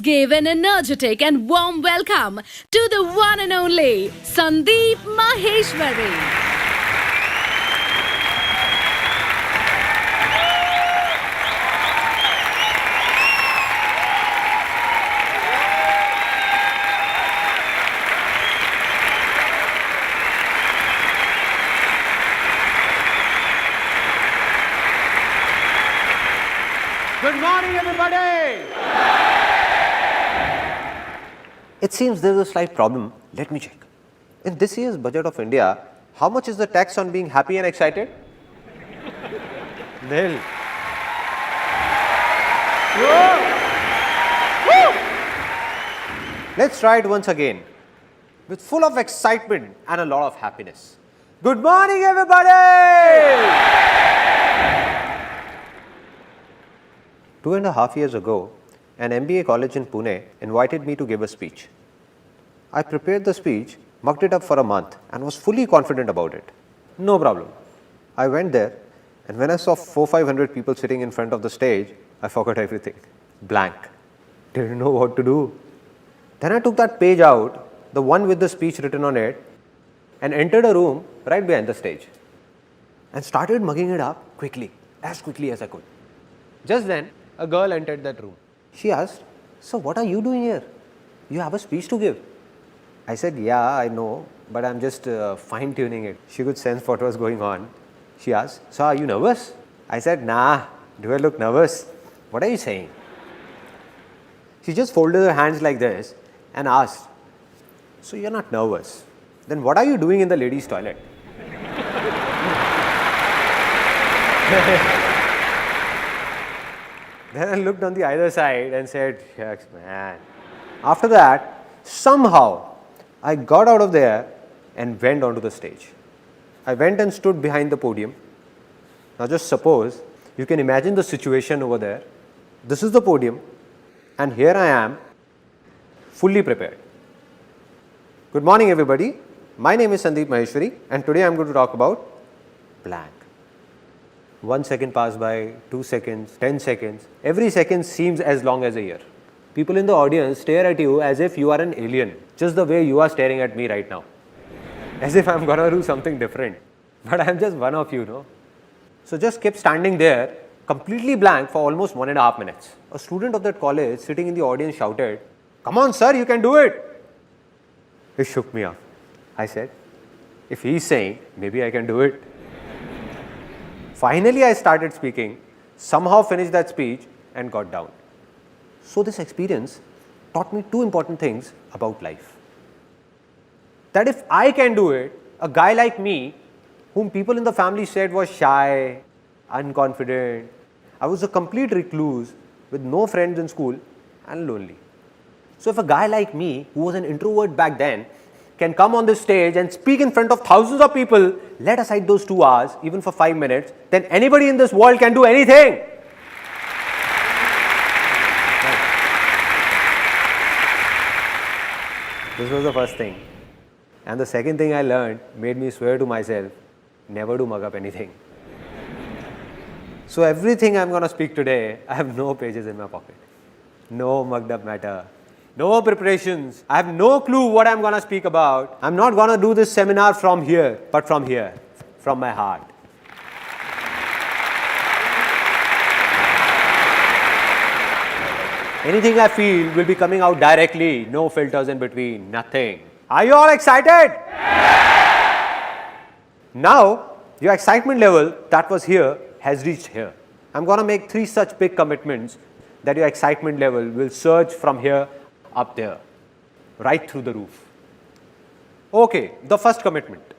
give an energetic and warm welcome to the one and only Sandeep Maheshwari. Good morning, everybody! It seems there is a slight problem. Let me check. In this year's budget of India, how much is the tax on being happy and excited? Nil. Let's try it once again with full of excitement and a lot of happiness. Good morning, everybody! 2.5 years ago, an MBA college in Pune invited me to give a speech. I prepared the speech, mucked it up for a month and was fully confident about it. No problem. I went there and when I saw 400-500 people sitting in front of the stage, I forgot everything. Blank. Didn't know what to do. Then I took that page out, the one with the speech written on it, and entered a room right behind the stage and started mugging it up as quickly as I could. Just then, a girl entered that room. She asked, "So what are you doing here? You have a speech to give." I said, "Yeah, I know, but I'm just fine-tuning it." She could sense what was going on. She asked, "So are you nervous?" I said, "Nah, do I look nervous? What are you saying?" She just folded her hands like this and asked, "So you're not nervous? Then what are you doing in the ladies' toilet?" Then I looked on the other side and said, "Shucks, man." After that, somehow, I got out of there and went onto the stage. I went and stood behind the podium. Now just suppose, you can imagine the situation over there. This is the podium and here I am, fully prepared. Good morning, everybody. My name is Sandeep Maheshwari and today I am going to talk about blank. 1 second passed by, 2 seconds, 10 seconds. Every second seems as long as a year. People in the audience stare at you as if you are an alien, just the way you are staring at me right now. As if I'm gonna do something different. But I'm just one of you, no? So just kept standing there, completely blank for almost 1.5 minutes. A student of that college sitting in the audience shouted, "Come on, sir, you can do it." It shook me up. I said, if he's saying, maybe I can do it. Finally, I started speaking, somehow finished that speech and got down. So this experience taught me 2 important things about life. That if I can do it, a guy like me, whom people in the family said was shy, unconfident, I was a complete recluse with no friends in school and lonely. So if a guy like me, who was an introvert back then, can come on this stage and speak in front of thousands of people, let aside those 2 hours, even for 5 minutes, then anybody in this world can do anything. This was the first thing. And the second thing I learned made me swear to myself, never to mug up anything. So everything I'm going to speak today, I have no pages in my pocket. No mugged up matter. No preparations. I have no clue what I'm going to speak about. I'm not going to do this seminar from here, but from here, from my heart. Anything I feel will be coming out directly. No filters in between. Nothing. Are you all excited? Now, your excitement level that was here has reached here. I'm going to make 3 such big commitments that your excitement level will surge from here up there, right through the roof. Okay, the first commitment,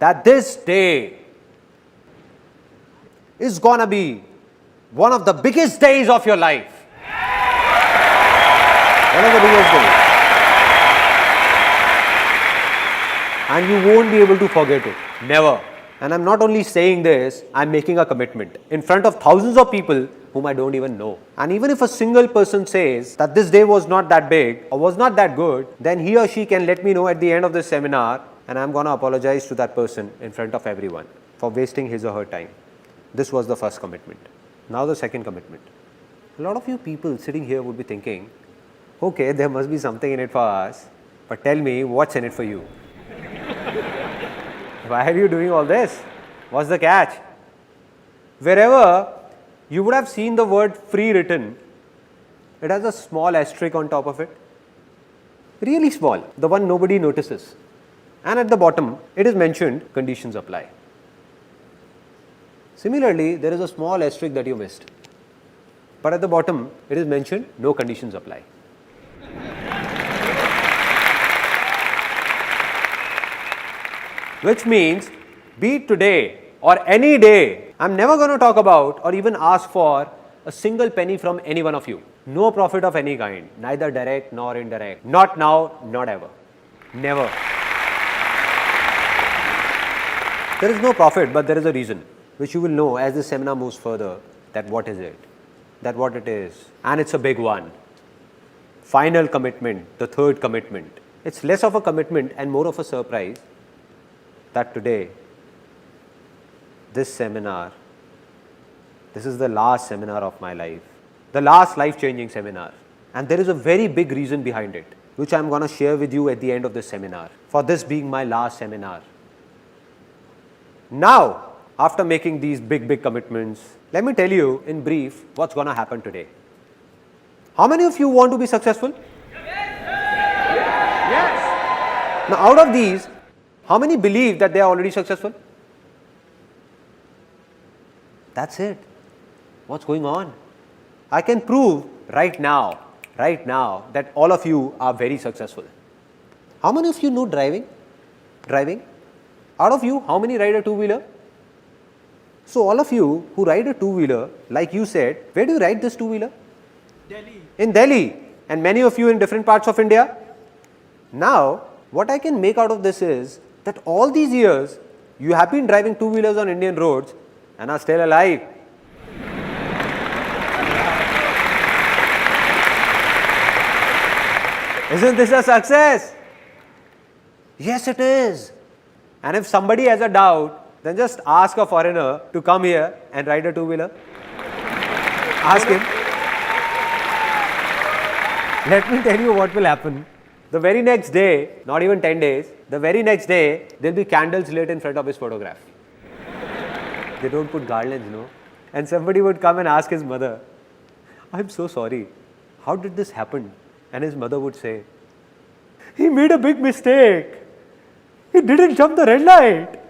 that this day is gonna be one of the biggest days of your life. One of the biggest days. And you won't be able to forget it. Never. And I'm not only saying this, I'm making a commitment in front of thousands of people whom I don't even know. And even if a single person says that this day was not that big or was not that good, then he or she can let me know at the end of this seminar and I'm going to apologize to that person in front of everyone for wasting his or her time. This was the first commitment. Now the second commitment. A lot of you people sitting here would be thinking, Okay, there must be something in it for us, but tell me what's in it for you? Why are you doing all this? What's the catch? Wherever you would have seen the word free written, it has a small asterisk on top of it. Really small, the one nobody notices. And at the bottom, it is mentioned conditions apply. Similarly, there is a small asterisk that you missed. But at the bottom, it is mentioned no conditions apply. Which means, be it today or any day, I'm never going to talk about or even ask for a single penny from any one of you. No profit of any kind, neither direct nor indirect. Not now, not ever. Never. There is no profit, but there is a reason, which you will know as the seminar moves further, that what is it, that what it is. And it's a big one. Final commitment, the third commitment. It's less of a commitment and more of a surprise that today, this seminar, this is the last seminar of my life, the last life-changing seminar. And there is a very big reason behind it, which I'm going to share with you at the end of this seminar, for this being my last seminar. Now, after making these big commitments, let me tell you in brief what's going to happen today. How many of you want to be successful? Yes. Now, out of these, how many believe that they are already successful? That's it. What's going on? I can prove right now that all of you are very successful. How many of you know driving? Out of you, how many ride a two-wheeler? So all of you who ride a two-wheeler, like you said, where do you ride this two-wheeler? Delhi. In Delhi. And many of you in different parts of India. Now, what I can make out of this is that all these years, you have been driving two-wheelers on Indian roads and are still alive. Isn't this a success? Yes, it is. And if somebody has a doubt, then just ask a foreigner to come here and ride a two-wheeler. Ask him. Let me tell you what will happen. The very next day, not even 10 days, the very next day, there will be candles lit in front of his photograph. They don't put garlands, no? And somebody would come and ask his mother, I'm so sorry, how did this happen? And his mother would say, he made a big mistake. He didn't jump the red light.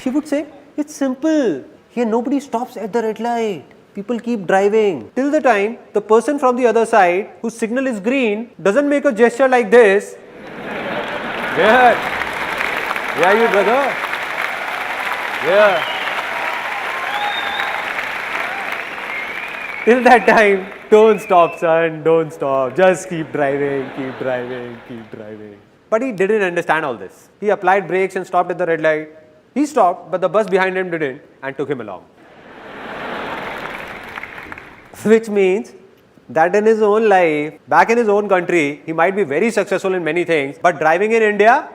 She would say, it's simple. Here nobody stops at the red light. People keep driving till the time the person from the other side whose signal is green doesn't make a gesture like this. Where? Where are you, brother? Where? Till that time, don't stop, son, don't stop. Just keep driving, keep driving, keep driving. But he didn't understand all this. He applied brakes and stopped at the red light. He stopped, but the bus behind him didn't and took him along. Which means that in his own life, back in his own country, he might be very successful in many things, but driving in India,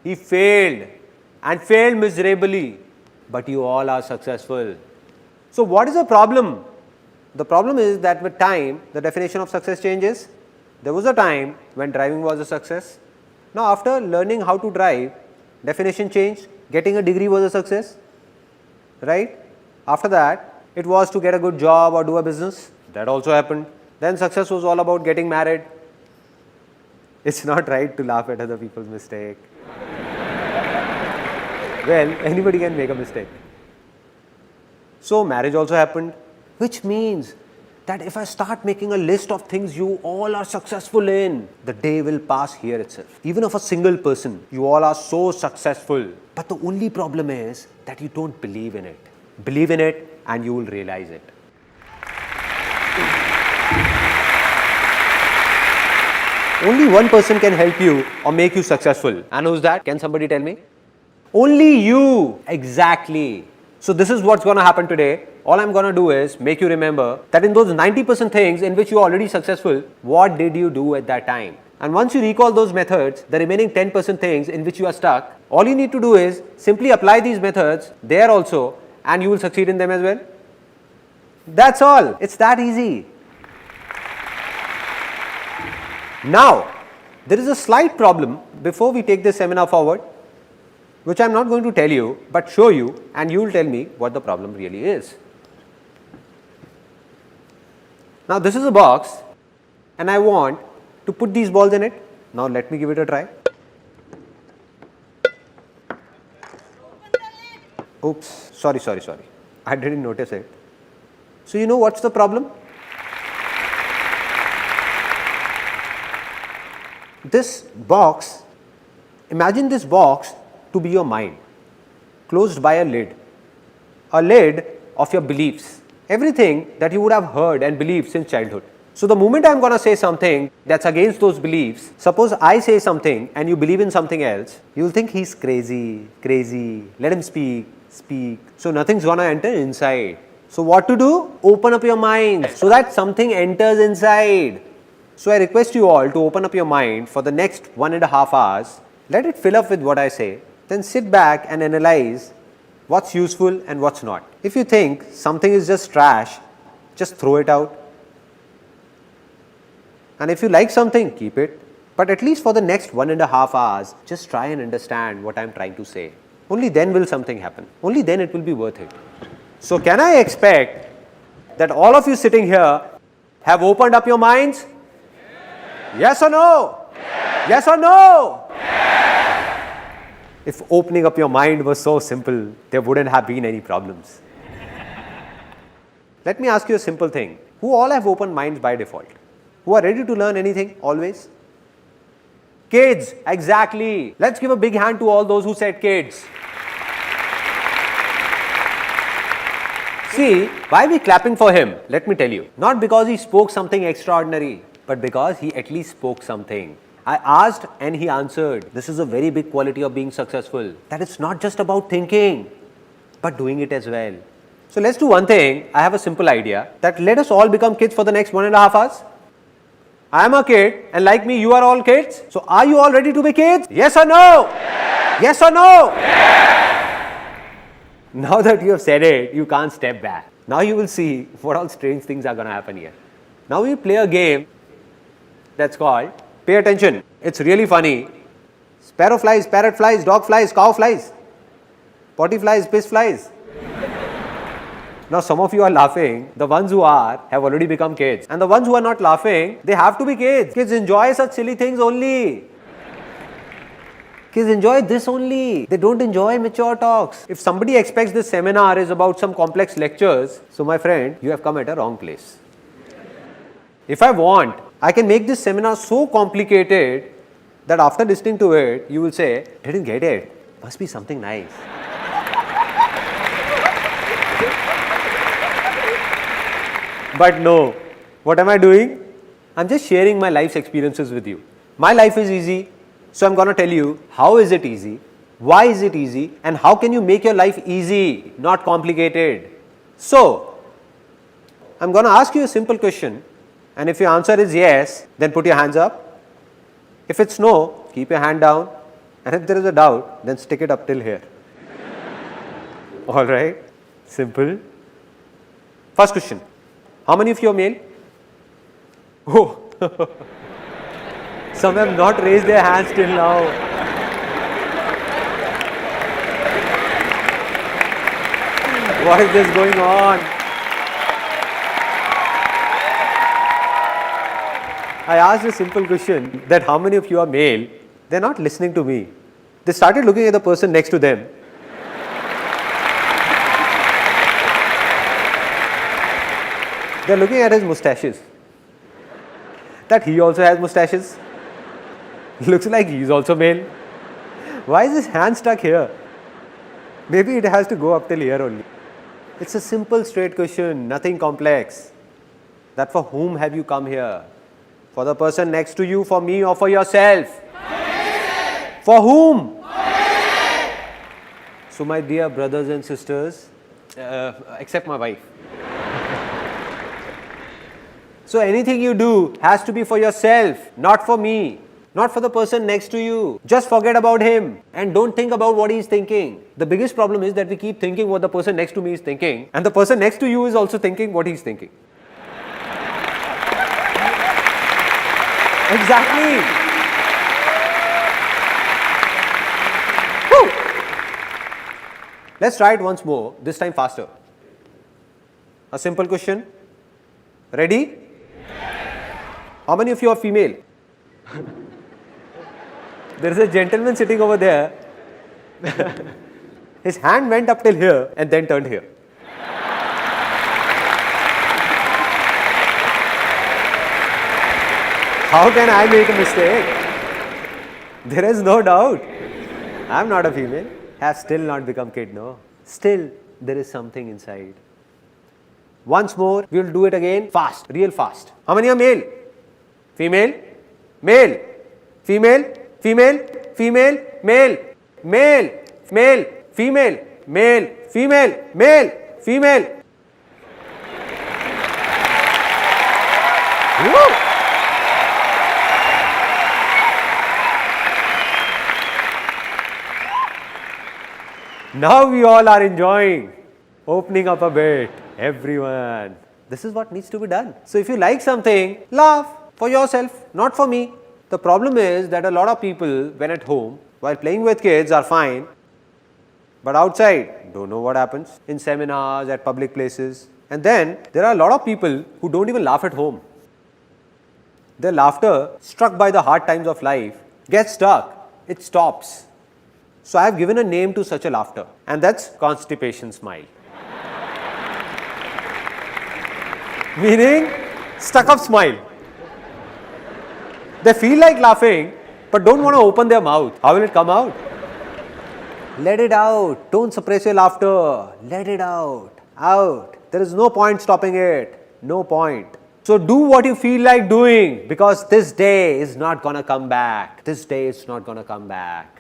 he failed and failed miserably. But you all are successful. So what is the problem? The problem is that with time, the definition of success changes. There was a time when driving was a success. Now after learning how to drive, definition changed. Getting a degree was a success, right? After that, it was to get a good job or do a business. That also happened. Then success was all about getting married. It's not right to laugh at other people's mistake. Well, anybody can make a mistake. So marriage also happened, which means that if I start making a list of things you all are successful in, the day will pass here itself. Even of a single person, you all are so successful. But the only problem is that you don't believe in it. Believe in it and you will realize it. Only one person can help you or make you successful. And who's that? Can somebody tell me? Only you. Exactly. So this is what's going to happen today. All I'm going to do is make you remember that in those 90% things in which you are already successful, what did you do at that time? And once you recall those methods, the remaining 10% things in which you are stuck, all you need to do is simply apply these methods there also, and you will succeed in them as well. That's all. It's that easy. Now, there is a slight problem before we take this seminar forward, which I am not going to tell you, but show you, and you will tell me what the problem really is. Now, this is a box, and I want to put these balls in it. Now, let me give it a try. Oops, sorry. I didn't notice it. So, you know what's the problem? This box, imagine this box to be your mind, closed by a lid of your beliefs, everything that you would have heard and believed since childhood. So, the moment I am going to say something that's against those beliefs, suppose I say something and you believe in something else, you will think he's crazy, let him speak. So, nothing's going to enter inside. So, what to do? Open up your mind so that something enters inside. So, I request you all to open up your mind for the next 1.5 hours. Let it fill up with what I say. Then sit back and analyze what's useful and what's not. If you think something is just trash, just throw it out. And if you like something, keep it. But at least for the next 1.5 hours, just try and understand what I am trying to say. Only then will something happen. Only then it will be worth it. So, can I expect that all of you sitting here have opened up your minds? Yes or no? Yes or no? If opening up your mind was so simple, there wouldn't have been any problems. Let me ask you a simple thing. Who all have open minds by default? Who are ready to learn anything always? Kids, exactly. Let's give a big hand to all those who said kids. See, why are we clapping for him? Let me tell you. Not because he spoke something extraordinary, but because he at least spoke something. I asked and he answered. This is a very big quality of being successful. That it's not just about thinking, but doing it as well. So let's do one thing. I have a simple idea that let us all become kids for the next 1.5 hours. I am a kid and like me you are all kids. So are you all ready to be kids? Yes or no? Yes, yes or no? Yes. Now that you have said it, you can't step back. Now you will see what all strange things are going to happen here. Now we play a game that's called pay attention. It's really funny. Sparrow flies, parrot flies, dog flies, cow flies, potty flies, piss flies. Now some of you are laughing. The ones who are have already become kids. And the ones who are not laughing, they have to be kids. Kids enjoy such silly things only. Kids enjoy this only. They don't enjoy mature talks. If somebody expects this seminar is about some complex lectures, so my friend, you have come at a wrong place. If I want, I can make this seminar so complicated that after listening to it, you will say, didn't get it. Must be something nice. But no, what am I doing? I'm just sharing my life's experiences with you. My life is easy, so I'm going to tell you how is it easy, why is it easy, and how can you make your life easy, not complicated. So, I'm going to ask you a simple question, and if your answer is yes, then put your hands up. If it's no, keep your hand down, and if there is a doubt, then stick it up till here. Alright, simple. First question. How many of you are male? Oh, some have not raised their hands till now. What is this going on? I asked a simple question that how many of you are male? They are not listening to me. They started looking at the person next to them. They are looking at his moustaches. That he also has moustaches. Looks like he is also male. Why is his hand stuck here? Maybe it has to go up till here only. It's a simple straight question, nothing complex. That for whom have you come here? For the person next to you, for me, or for yourself? For whom? So my dear brothers and sisters, except my wife. So anything you do has to be for yourself, not for me. not for the person next to you. Just forget about him and don't think about what he's thinking. The biggest problem is that we keep thinking what the person next to me is thinking, and the person next to you is also thinking what he's thinking. Exactly. Woo. Let's try it once more, this time faster. A simple question. Ready? How many of you are female? There is a gentleman sitting over there. His hand went up till here and then turned here. How can I make a mistake? There is no doubt. I am not a female. Have still not become kid, no. Still, there is something inside. Once more, we will do it again fast, real fast. How many are male? Female? Male? Female? Female? Female? Male? Male? Male? Female? Male? Female? Male? Female? Woo! Now we all are enjoying, opening up a bit. Everyone. This is what needs to be done. So if you like something, laugh for yourself, not for me. The problem is that a lot of people, when at home, while playing with kids, are fine, but outside, don't know what happens in seminars, at public places. And then there are a lot of people who don't even laugh at home. Their laughter, struck by the hard times of life, gets stuck. It stops. So I have given a name to such a laughter, and that's constipation smile. Meaning, stuck up smile. They feel like laughing, but don't want to open their mouth. How will it come out? Let it out. Don't suppress your laughter. Let it out. Out. There is no point stopping it. No point. So do what you feel like doing, because this day is not gonna come back. This day is not gonna come back.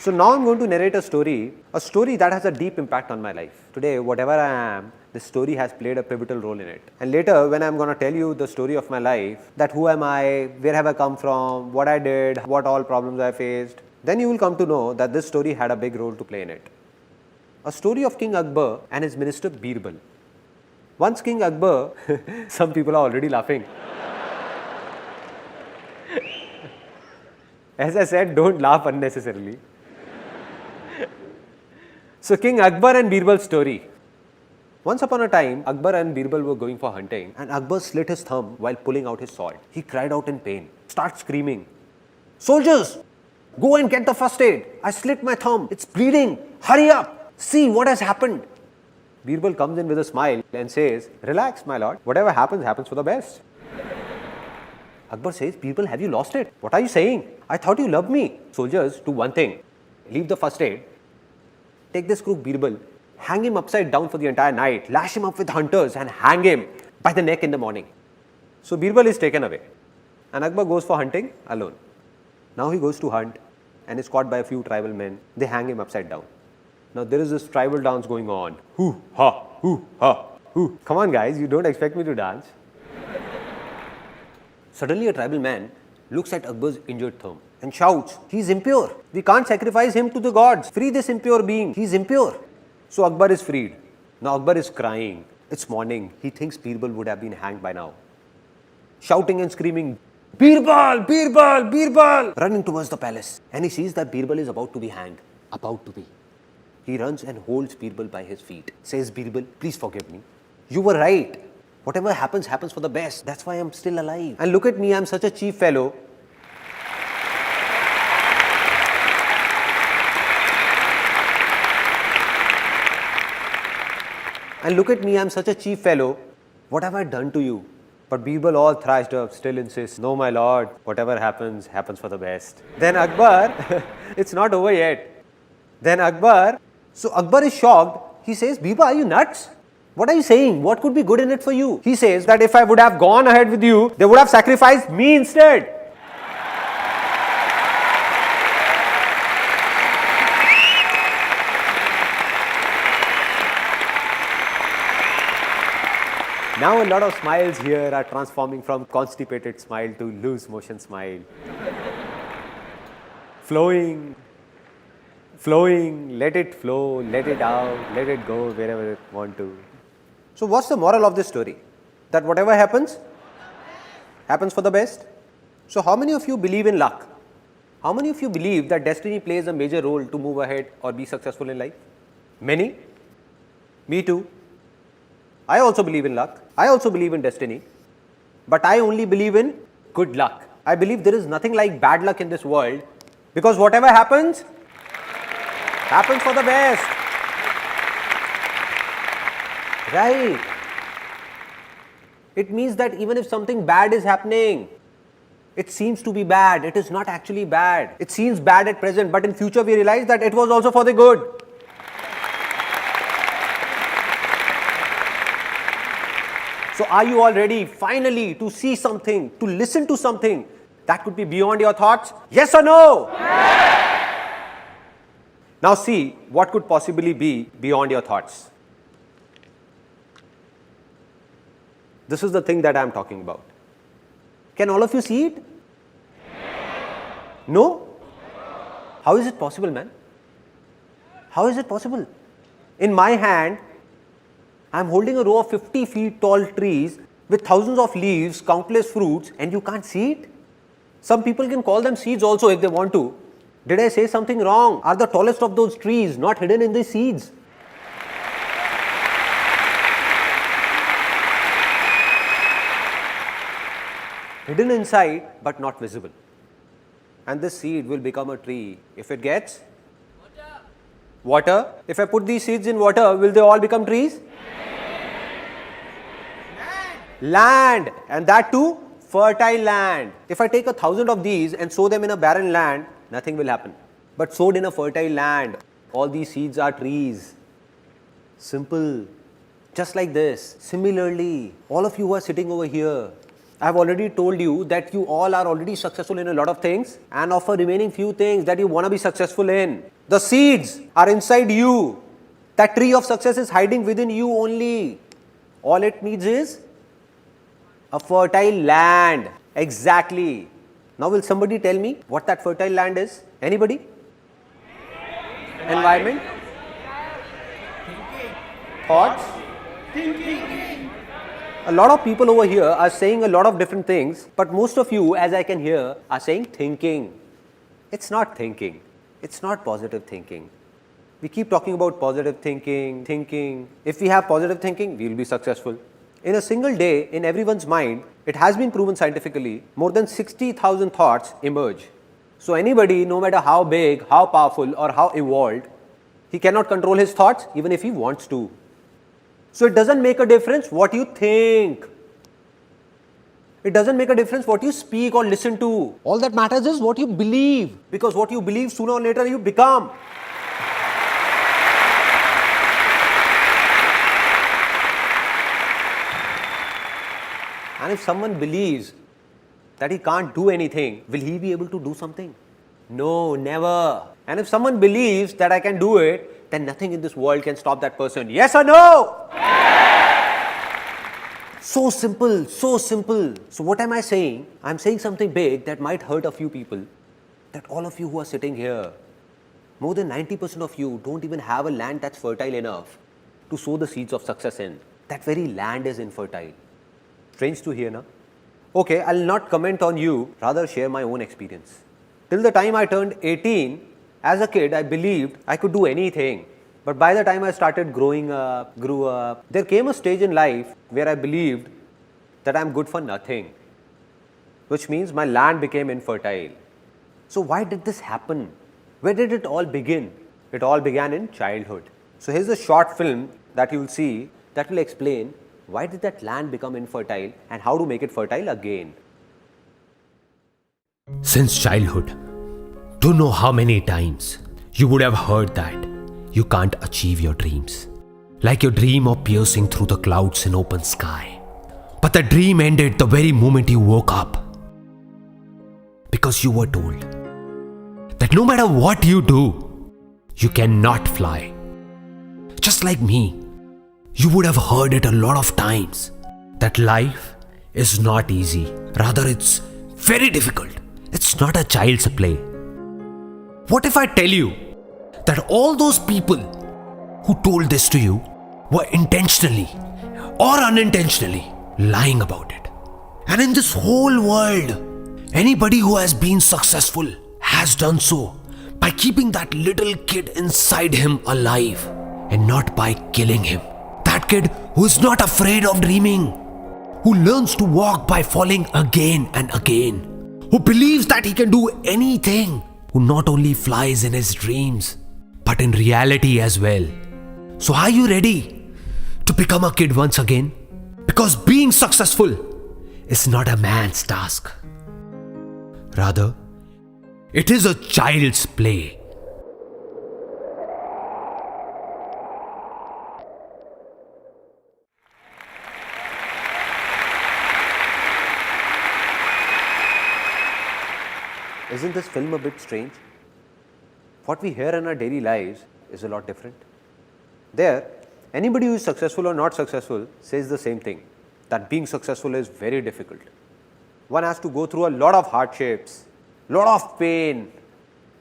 So now I'm going to narrate a story that has a deep impact on my life. Today, whatever I am, this story has played a pivotal role in it. And later, when I'm going to tell you the story of my life, that who am I, where have I come from, what I did, what all problems I faced, then you will come to know that this story had a big role to play in it. A story of King Akbar and his minister Birbal. Once King Akbar, some people are already laughing. As I said, don't laugh unnecessarily. So King Akbar and Birbal's story. Once upon a time, Akbar and Birbal were going for hunting, and Akbar slit his thumb while pulling out his sword. He cried out in pain, starts screaming, "Soldiers, go and get the first aid. I slit my thumb. It's bleeding. Hurry up. See what has happened." Birbal comes in with a smile and says, "Relax, my lord. Whatever happens, happens for the best." Akbar says, "Birbal, have you lost it? What are you saying? I thought you loved me." "Soldiers, do one thing. Leave the first aid. Take this crook Birbal, hang him upside down for the entire night, lash him up with hunters and hang him by the neck in the morning." So Birbal is taken away and Akbar goes for hunting alone. Now he goes to hunt and is caught by a few tribal men. They hang him upside down. Now there is this tribal dance going on. Hoo ha, hoo ha, hoo. Come on guys, you don't expect me to dance. Suddenly a tribal man looks at Akbar's injured thumb and shouts, "He is impure. We can't sacrifice him to the gods. Free this impure being. He is impure." So Akbar is freed. Now Akbar is crying. It's morning. He thinks Birbal would have been hanged by now. Shouting and screaming, "Birbal! Birbal! Birbal!" Running towards the palace. And he sees that Birbal is about to be hanged. About to be. He runs and holds Birbal by his feet. Says, "Birbal, please forgive me. You were right. Whatever happens, happens for the best. That's why I'm still alive. And look at me, I'm such a cheap fellow. And look at me, I'm such a cheap fellow. What have I done to you?" But Birbal, all thrashed up, still insists, "No, my lord, whatever happens, happens for the best." Then Akbar, it's not over yet. Then Akbar is shocked. He says, "Birbal, are you nuts? What are you saying? What could be good in it for you?" He says that if I would have gone ahead with you, they would have sacrificed me instead. Now a lot of smiles here are transforming from constipated smile to loose motion smile. Flowing, flowing, let it flow, let it out, let it go wherever it want to. So what's the moral of this story? That whatever happens, happens for the best. So how many of you believe in luck? How many of you believe that destiny plays a major role to move ahead or be successful in life? Many? Me too. I also believe in luck. I also believe in destiny. But I only believe in good luck. I believe there is nothing like bad luck in this world, because whatever happens, happens for the best. Right? It means that even if something bad is happening, it seems to be bad. It is not actually bad. It seems bad at present, but in future we realize that it was also for the good. So are you all ready finally to see something, to listen to something that could be beyond your thoughts? Yes or no? Yes. Now see what could possibly be beyond your thoughts. This is the thing that I am talking about. Can all of you see it? No? How is it possible, man? How is it possible? In my hand, I am holding a row of 50 feet tall trees with thousands of leaves, countless fruits, and you can't see it? Some people can call them seeds also if they want to. Did I say something wrong? Are the tallest of those trees not hidden in the seeds? Hidden inside but not visible. And this seed will become a tree if it gets water. If I put these seeds in water, will they all become trees? Land, and that too fertile land. If I take 1,000 of these and sow them in a barren land, nothing will happen. But sowed in a fertile land, all these seeds are trees. Simple. Just like this. Similarly, all of you who are sitting over here, I have already told you that you all are already successful in a lot of things, and of a remaining few things that you want to be successful in. The seeds are inside you. That tree of success is hiding within you only. All it needs is a fertile land. Exactly. Now will somebody tell me what that fertile land is? Anybody? Environment? Thoughts? A lot of people over here are saying a lot of different things, but most of you, as I can hear, are saying thinking. It's not thinking. It's not positive thinking. We keep talking about positive thinking. If we have positive thinking, we will be successful. In a single day, in everyone's mind, it has been proven scientifically, more than 60,000 thoughts emerge. So anybody, no matter how big, how powerful, or how evolved, he cannot control his thoughts even if he wants to. So it doesn't make a difference what you think. It doesn't make a difference what you speak or listen to. All that matters is what you believe, because what you believe, sooner or later you become. And if someone believes that he can't do anything, will he be able to do something? No, never. And if someone believes that I can do it, then nothing in this world can stop that person. Yes or no? Yes! So simple, so simple. So what am I saying? I'm saying something big that might hurt a few people. That all of you who are sitting here, more than 90% of you don't even have a land that's fertile enough to sow the seeds of success in. That very land is infertile. Strange to hear, na? Okay, I'll not comment on you, rather share my own experience. Till the time I turned 18, as a kid, I believed I could do anything. But by the time I started growing up, grew up, there came a stage in life where I believed that I'm good for nothing, which means my land became infertile. So why did this happen? Where did it all begin? It all began in childhood. So here's a short film that you'll see that will explain why did that land become infertile and how to make it fertile again. Since childhood, don't know how many times you would have heard that you can't achieve your dreams. Like your dream of piercing through the clouds in open sky. But the dream ended the very moment you woke up. Because you were told that no matter what you do, you cannot fly. Just like me, you would have heard it a lot of times. that life is not easy. Rather, it's very difficult. It's not a child's play. What if I tell you that all those people who told this to you were intentionally or unintentionally lying about it? And in this whole world, anybody who has been successful has done so by keeping that little kid inside him alive and not by killing him. That kid who is not afraid of dreaming, who learns to walk by falling again and again, who believes that he can do anything, who not only flies in his dreams, but in reality as well. So are you ready to become a kid once again? Because being successful is not a man's task. Rather, it is a child's play. Isn't this film a bit strange? What we hear in our daily lives is a lot different. There, anybody who is successful or not successful says the same thing, that being successful is very difficult. One has to go through a lot of hardships, lot of pain.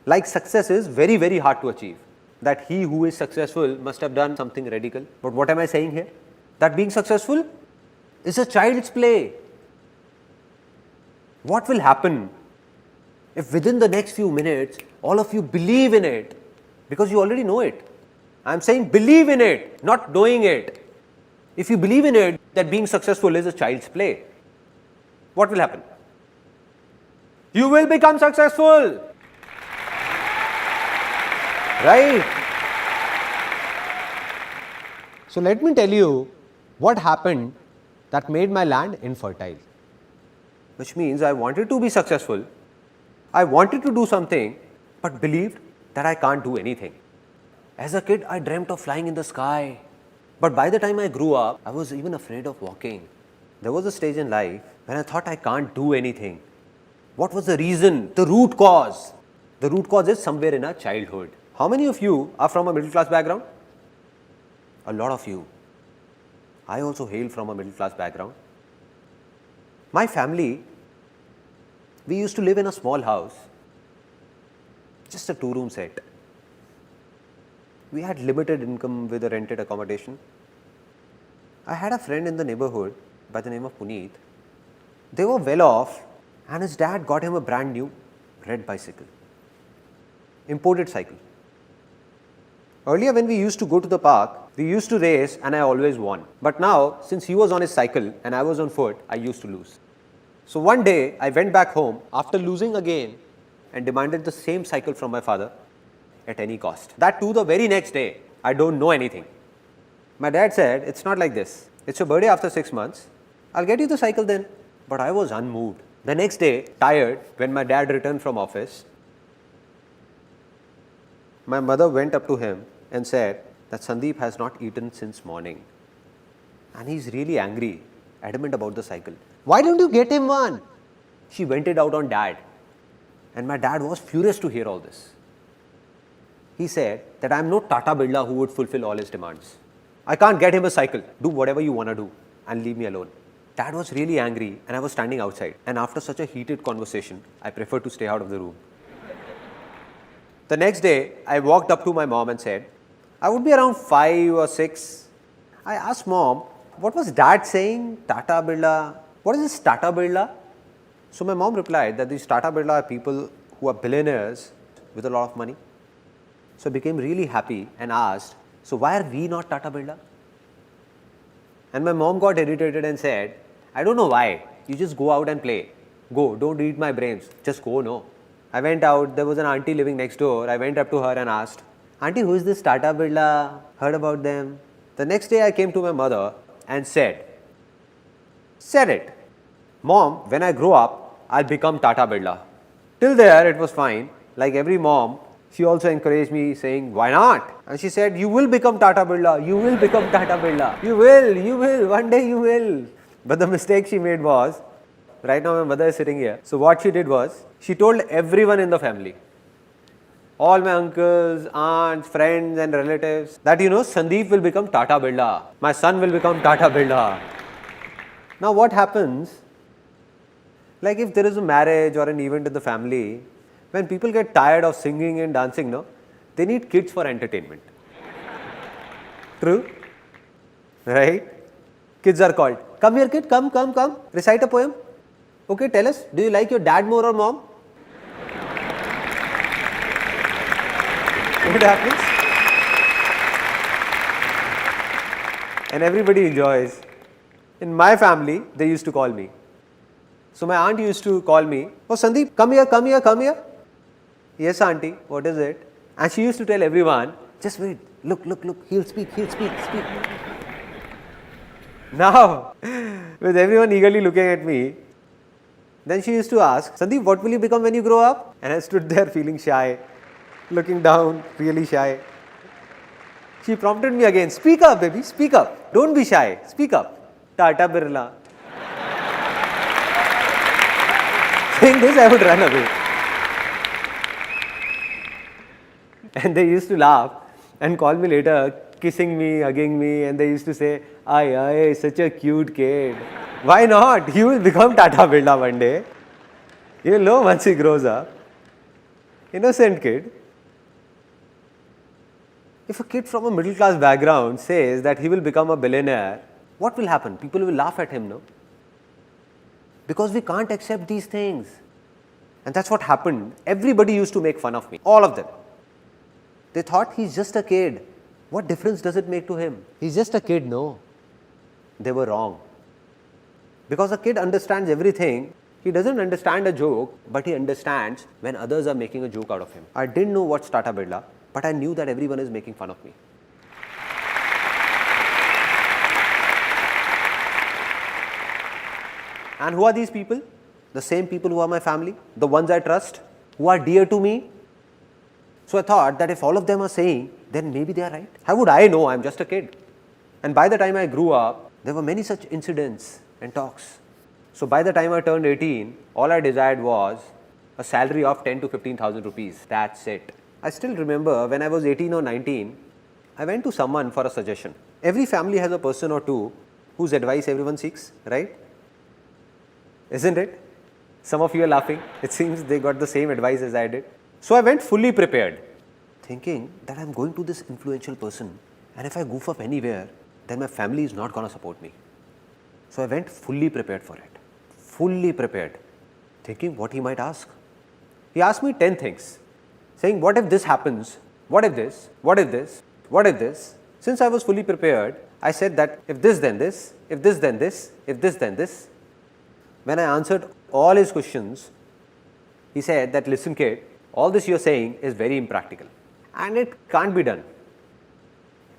Like success is very, very hard to achieve. That he who is successful must have done something radical. But what am I saying here? That being successful is a child's play. What will happen if within the next few minutes, all of you believe in it? Because you already know it. I am saying believe in it, not knowing it. If you believe in it, that being successful is a child's play, what will happen? You will become successful. Right? So let me tell you what happened that made my land infertile. Which means I wanted to be successful. I wanted to do something, but believed that I can't do anything. As a kid, I dreamt of flying in the sky. But by the time I grew up, I was even afraid of walking. There was a stage in life when I thought I can't do anything. What was the reason? The root cause. The root cause is somewhere in our childhood. How many of you are from a middle class background? A lot of you. I also hail from a middle class background. My family, we used to live in a small house, just a 2-room set. We had limited income with a rented accommodation. I had a friend in the neighborhood by the name of Puneet. They were well off and his dad got him a brand new red bicycle, imported cycle. Earlier when we used to go to the park, we used to race and I always won. But now, since he was on his cycle and I was on foot, I used to lose. So one day, I went back home after losing again and demanded the same cycle from my father at any cost. That too the very next day, I don't know anything. My dad said, it's not like this. It's your birthday after 6 months. I'll get you the cycle then. But I was unmoved. The next day, tired, when my dad returned from office, my mother went up to him and said that Sandeep has not eaten since morning. And he's really angry, adamant about the cycle. Why don't you get him one? She vented out on dad. And my dad was furious to hear all this. He said that I'm no Tata Birla who would fulfill all his demands. I can't get him a cycle. Do whatever you want to do and leave me alone. Dad was really angry and I was standing outside. And after such a heated conversation, I preferred to stay out of the room. The next day, I walked up to my mom and said, I would be around 5 or 6. I asked mom, what was dad saying? Tata Birla. What is this Tata Birla? So my mom replied that these Tata Birla are people who are billionaires with a lot of money. So I became really happy and asked, so why are we not Tata Birla? And my mom got irritated and said, I don't know why. You just go out and play. Go, don't eat my brains. Just go, no. I went out, there was an auntie living next door. I went up to her and asked, Auntie, who is this Tata Birla? Heard about them? The next day I came to my mother and said it. Mom, when I grow up, I'll become Tata Birla. Till there, it was fine. Like every mom, she also encouraged me saying, why not? And she said, you will become Tata Birla. You will become Tata Birla. You will. One day you will. But the mistake she made was, right now my mother is sitting here. So what she did was, she told everyone in the family, all my uncles, aunts, friends and relatives, that Sandeep will become Tata Birla. My son will become Tata Birla. Now what happens, like if there is a marriage or an event in the family, when people get tired of singing and dancing, no, they need kids for entertainment. True? Right? Kids are called. Come here kid, come, recite a poem. Okay, tell us, do you like your dad more or mom? What happens? And everybody enjoys. In my family, they used to call me. So my aunt used to call me, oh Sandeep, come here. Yes auntie, what is it? And she used to tell everyone, just wait, look, he'll speak. Now, with everyone eagerly looking at me, then she used to ask, Sandeep, what will you become when you grow up? And I stood there feeling shy, looking down, really shy. She prompted me again, speak up baby, speak up. Don't be shy, speak up. Tata Birla. Saying this, I would run away. And they used to laugh and call me later, kissing me, hugging me, and they used to say, Ay, such a cute kid. Why not? He will become Tata Birla one day. You will know once he grows up. Innocent kid. If a kid from a middle class background says that he will become a billionaire, what will happen? People will laugh at him, no? Because we can't accept these things. And that's what happened. Everybody used to make fun of me, all of them. They thought he's just a kid. What difference does it make to him? He's just a kid, no. They were wrong. Because a kid understands everything. He doesn't understand a joke, but he understands when others are making a joke out of him. I didn't know what's Tata Birla, but I knew that everyone is making fun of me. And who are these people? The same people who are my family, the ones I trust, who are dear to me. So I thought that if all of them are saying, then maybe they are right. How would I know? I'm just a kid. And by the time I grew up, there were many such incidents and talks. So by the time I turned 18, all I desired was a salary of 10 to 15,000 rupees. That's it. I still remember when I was 18 or 19, I went to someone for a suggestion. Every family has a person or two whose advice everyone seeks, right? Isn't it? Some of you are laughing. It seems they got the same advice as I did. So I went fully prepared, thinking that I'm going to this influential person, and if I goof up anywhere, then my family is not going to support me. So I went fully prepared for it. Fully prepared, thinking what he might ask. He asked me 10 things, saying, what if this happens? What if this? What if this? What if this? Since I was fully prepared, I said that if this then this, if this then this, if this then this. When I answered all his questions, he said that, listen kid, all this you're saying is very impractical and it can't be done.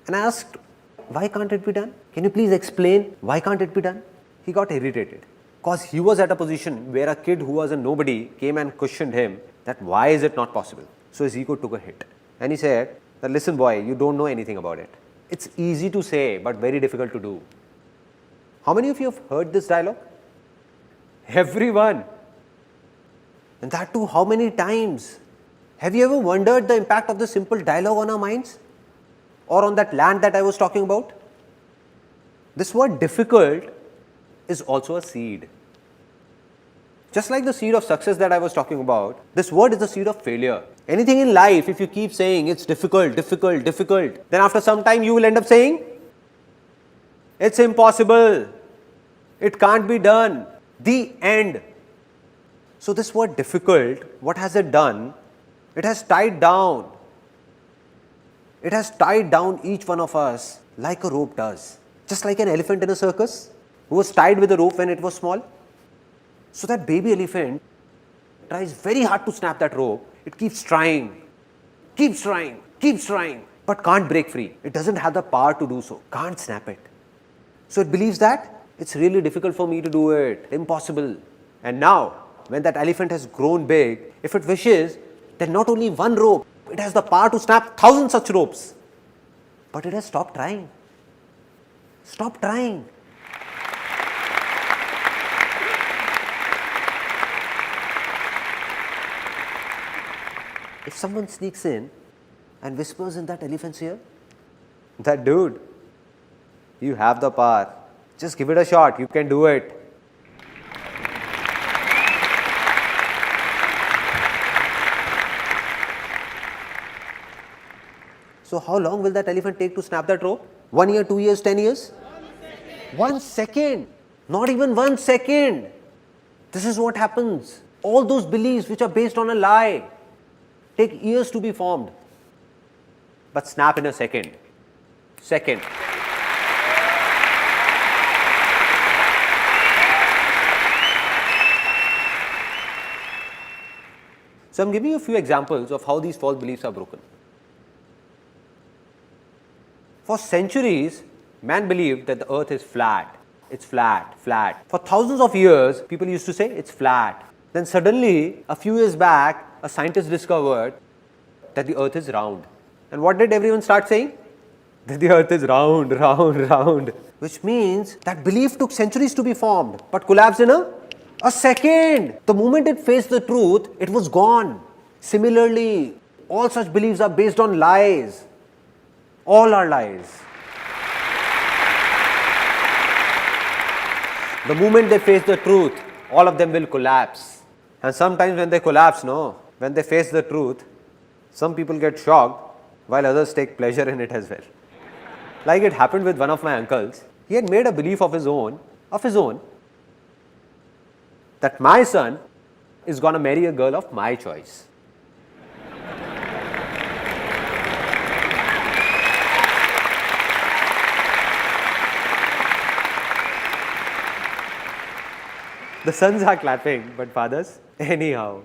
And I asked, why can't it be done? Can you please explain why can't it be done? He got irritated because he was at a position where a kid who was a nobody came and questioned him that why is it not possible? So his ego took a hit and he said that, listen boy, you don't know anything about it. It's easy to say but very difficult to do. How many of you have heard this dialogue? Everyone. And that too, how many times? Have you ever wondered the impact of this simple dialogue on our minds? Or on that land that I was talking about? This word difficult is also a seed. Just like the seed of success that I was talking about, this word is the seed of failure. Anything in life, if you keep saying it's difficult, then after some time you will end up saying, it's impossible, it can't be done, the end. So this word difficult, what has it done? It has tied down. It has tied down each one of us like a rope does. Just like an elephant in a circus who was tied with a rope when it was small. So that baby elephant tries very hard to snap that rope. It keeps trying, but can't break free. It doesn't have the power to do so, can't snap it. So it believes that it's really difficult for me to do it, impossible. And now, when that elephant has grown big, if it wishes, then not only one rope, it has the power to snap 1,000 such ropes. But it has stopped trying. Stop trying. If someone sneaks in and whispers in that elephant's ear, that dude, you have the power, Just give it a shot. You can do it. So how long will that elephant take to snap that rope? 1 year, 2 years, 10 years? 1 second. Not even 1 second. This is what happens. All those beliefs which are based on a lie take years to be formed. But snap in a second. Second. So I'm giving you a few examples of how these false beliefs are broken. For centuries, man believed that the earth is flat. It's flat, flat. For thousands of years, people used to say it's flat. Then suddenly, a few years back, a scientist discovered that the earth is round. And what did everyone start saying? That the earth is round, round, round. Which means that belief took centuries to be formed, but collapsed in a second. The moment it faced the truth, it was gone. Similarly, all such beliefs are based on lies. All are lies. The moment they face the truth, all of them will collapse. And sometimes when they collapse, when they face the truth, some people get shocked while others take pleasure in it as well. Like it happened with one of my uncles. He had made a belief of his own, that my son is going to marry a girl of my choice. The sons are clapping, but fathers, anyhow.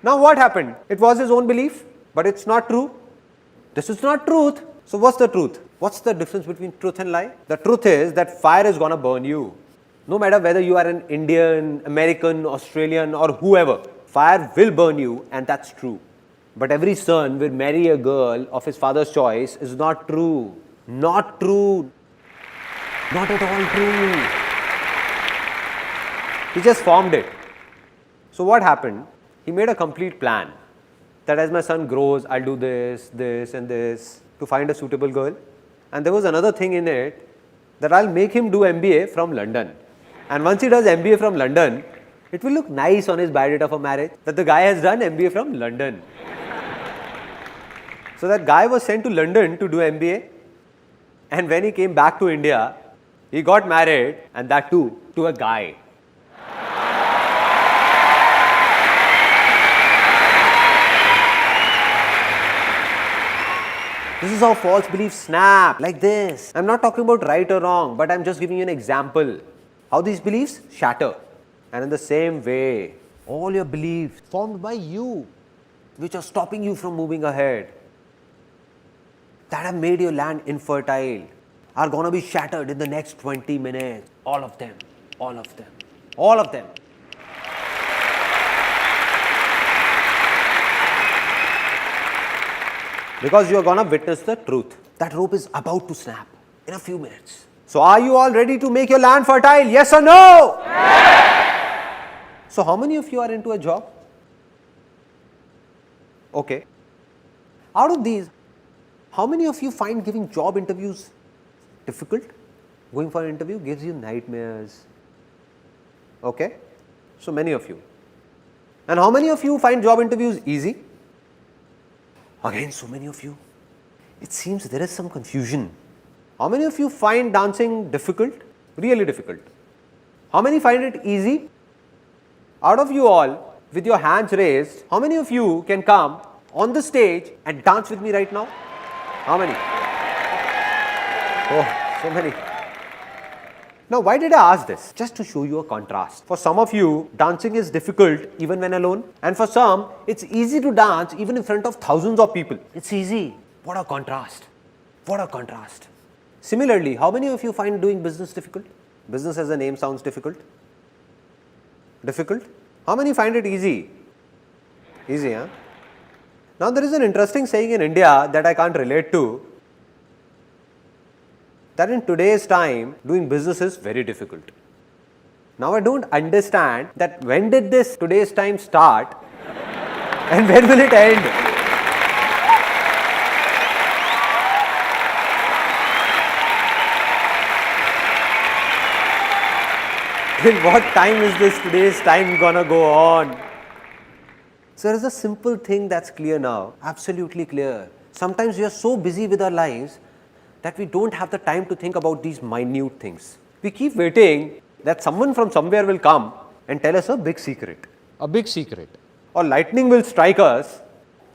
Now what happened? It was his own belief, but it's not true. This is not truth. So what's the truth? What's the difference between truth and lie? The truth is that fire is going to burn you. No matter whether you are an Indian, American, Australian or whoever, fire will burn you, and that's true. But every son will marry a girl of his father's choice is not true. Not true. Not at all true. He just formed it. So what happened? He made a complete plan that as my son grows, I'll do this, this and this to find a suitable girl. And there was another thing in it that I'll make him do MBA from London. And once he does MBA from London, it will look nice on his biodata for marriage that the guy has done MBA from London. So that guy was sent to London to do MBA. And when he came back to India, he got married, and that too, to a guy. This is how false beliefs snap, like this. I'm not talking about right or wrong, but I'm just giving you an example. How these beliefs shatter. And in the same way, all your beliefs formed by you, which are stopping you from moving ahead, that have made your land infertile, are going to be shattered in the next 20 minutes. All of them. All of them. All of them. Because you are going to witness the truth. That rope is about to snap in a few minutes. So are you all ready to make your land fertile? Yes or no? Yes. So how many of you are into a job? Okay. Out of these, how many of you find giving job interviews difficult? Going for an interview gives you nightmares. Okay. So many of you. And how many of you find job interviews easy? Again, so many of you. It seems there is some confusion. How many of you find dancing difficult? Really difficult. How many find it easy? Out of you all, with your hands raised, how many of you can come on the stage and dance with me right now? How many? Oh, so many. Now, why did I ask this? Just to show you a contrast. For some of you, dancing is difficult even when alone. And for some, it's easy to dance even in front of thousands of people. It's easy. What a contrast. What a contrast. Similarly, how many of you find doing business difficult? Business as a name sounds difficult. Difficult? How many find it easy? Easy, huh? Now, there is an interesting saying in India that I can't relate to. That in today's time, doing business is very difficult. Now I don't understand that when did this today's time start and when will it end? In what time is this today's time gonna go on? So there is a simple thing that's clear now, absolutely clear. Sometimes we are so busy with our lives that we don't have the time to think about these minute things. We keep waiting that someone from somewhere will come and tell us a big secret. A big secret. Or lightning will strike us,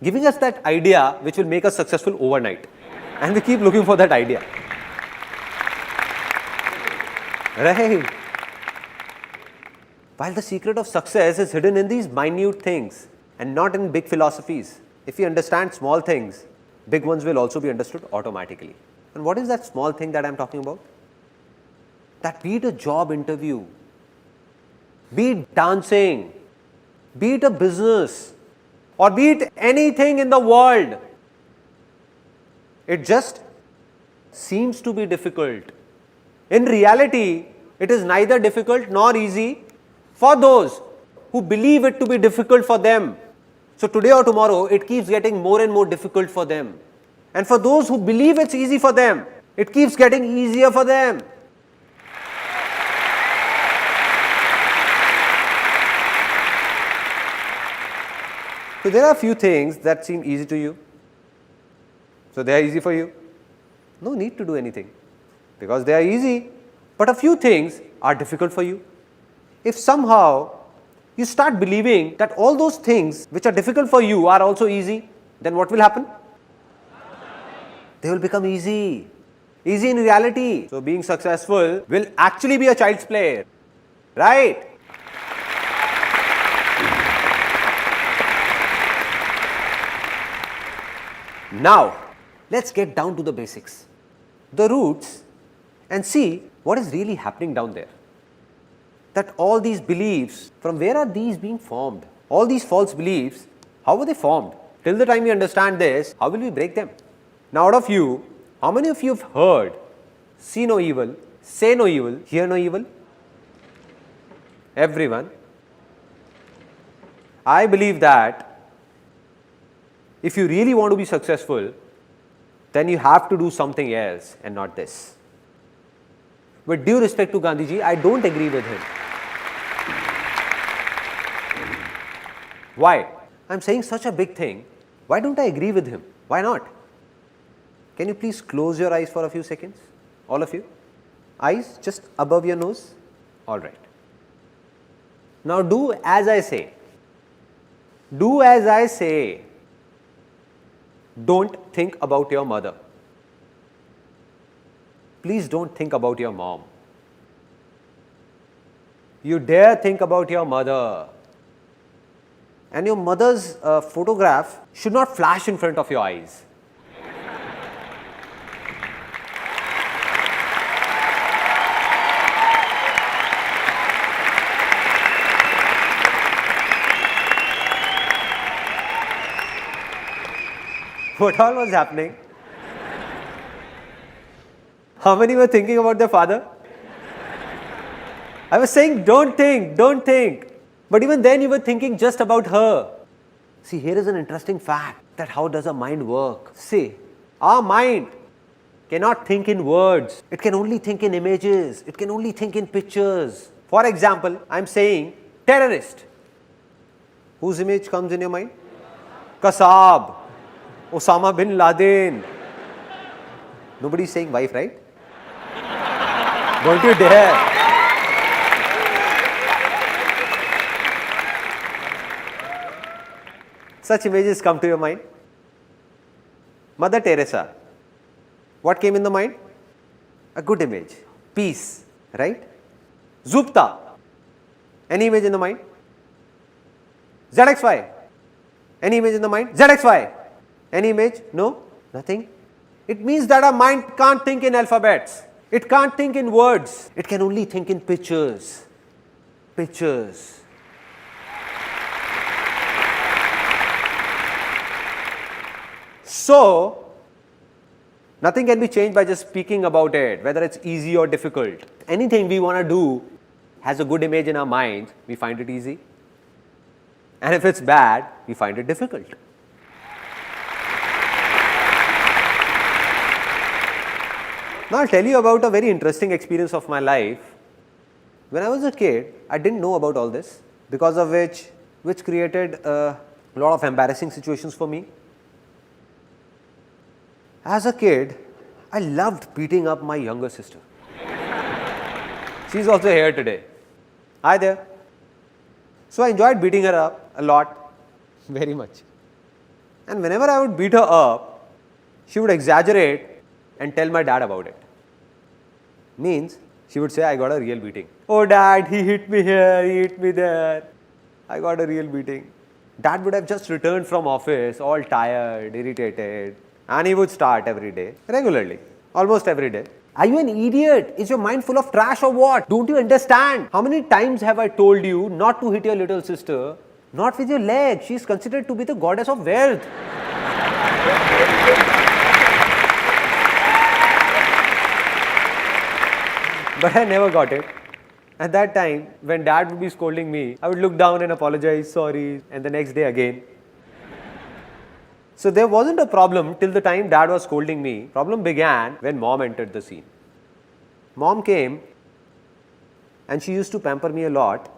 giving us that idea which will make us successful overnight. And we keep looking for that idea. Right? While the secret of success is hidden in these minute things and not in big philosophies. If we understand small things, big ones will also be understood automatically. And what is that small thing that I am talking about? That be it a job interview, be it dancing, be it a business, or be it anything in the world, it just seems to be difficult. In reality, it is neither difficult nor easy for those who believe it to be difficult for them. So today or tomorrow, it keeps getting more and more difficult for them. And for those who believe it's easy for them, it keeps getting easier for them. So there are a few things that seem easy to you. So they are easy for you. No need to do anything because they are easy. But a few things are difficult for you. If somehow you start believing that all those things which are difficult for you are also easy, then what will happen? They will become easy. Easy in reality. So being successful will actually be a child's play. Right? Now, let's get down to the basics, the roots, and see what is really happening down there. That all these beliefs, from where are these being formed? All these false beliefs, how were they formed? Till the time we understand this, how will we break them? Now, out of you, how many of you have heard, see no evil, say no evil, hear no evil? Everyone. I believe that if you really want to be successful, then you have to do something else and not this. With due respect to Gandhiji, I don't agree with him. Why? I'm saying such a big thing. Why don't I agree with him? Why not? Can you please close your eyes for a few seconds? All of you? Eyes just above your nose? All right. Now do as I say. Do as I say. Don't think about your mother. Please don't think about your mom. You dare think about your mother. And your mother's photograph should not flash in front of your eyes. What all was happening? How many were thinking about their father? I was saying, don't think, don't think. But even then you were thinking just about her. See, here is an interesting fact that how does a mind work? See, our mind cannot think in words. It can only think in images. It can only think in pictures. For example, I am saying terrorist. Whose image comes in your mind? Kasab. Osama bin Laden. Nobody is saying wife, right? Don't you dare. Such images come to your mind. Mother Teresa. What came in the mind? A good image. Peace, right? Zupta. Any image in the mind? ZXY. Any image in the mind? ZXY. Any image? No? Nothing? It means that our mind can't think in alphabets. It can't think in words. It can only think in pictures. Pictures. So, nothing can be changed by just speaking about it, whether it's easy or difficult. Anything we want to do has a good image in our mind, we find it easy. And if it's bad, we find it difficult. Now, I'll tell you about a very interesting experience of my life. When I was a kid, I didn't know about all this, because of which created a lot of embarrassing situations for me. As a kid, I loved beating up my younger sister. She's also here today. Hi there. So I enjoyed beating her up a lot, very much. And whenever I would beat her up, she would exaggerate and tell my dad about it. Means, she would say, I got a real beating. Oh dad, he hit me here, he hit me there. I got a real beating. Dad would have just returned from office, all tired, irritated, and he would start every day, regularly, almost every day. Are you an idiot? Is your mind full of trash or what? Don't you understand? How many times have I told you not to hit your little sister? Not with your leg. She is considered to be the goddess of wealth. But I never got it. At that time, when dad would be scolding me, I would look down and apologize, sorry, and the next day again. So there wasn't a problem till the time dad was scolding me. Problem began when mom entered the scene. Mom came and she used to pamper me a lot.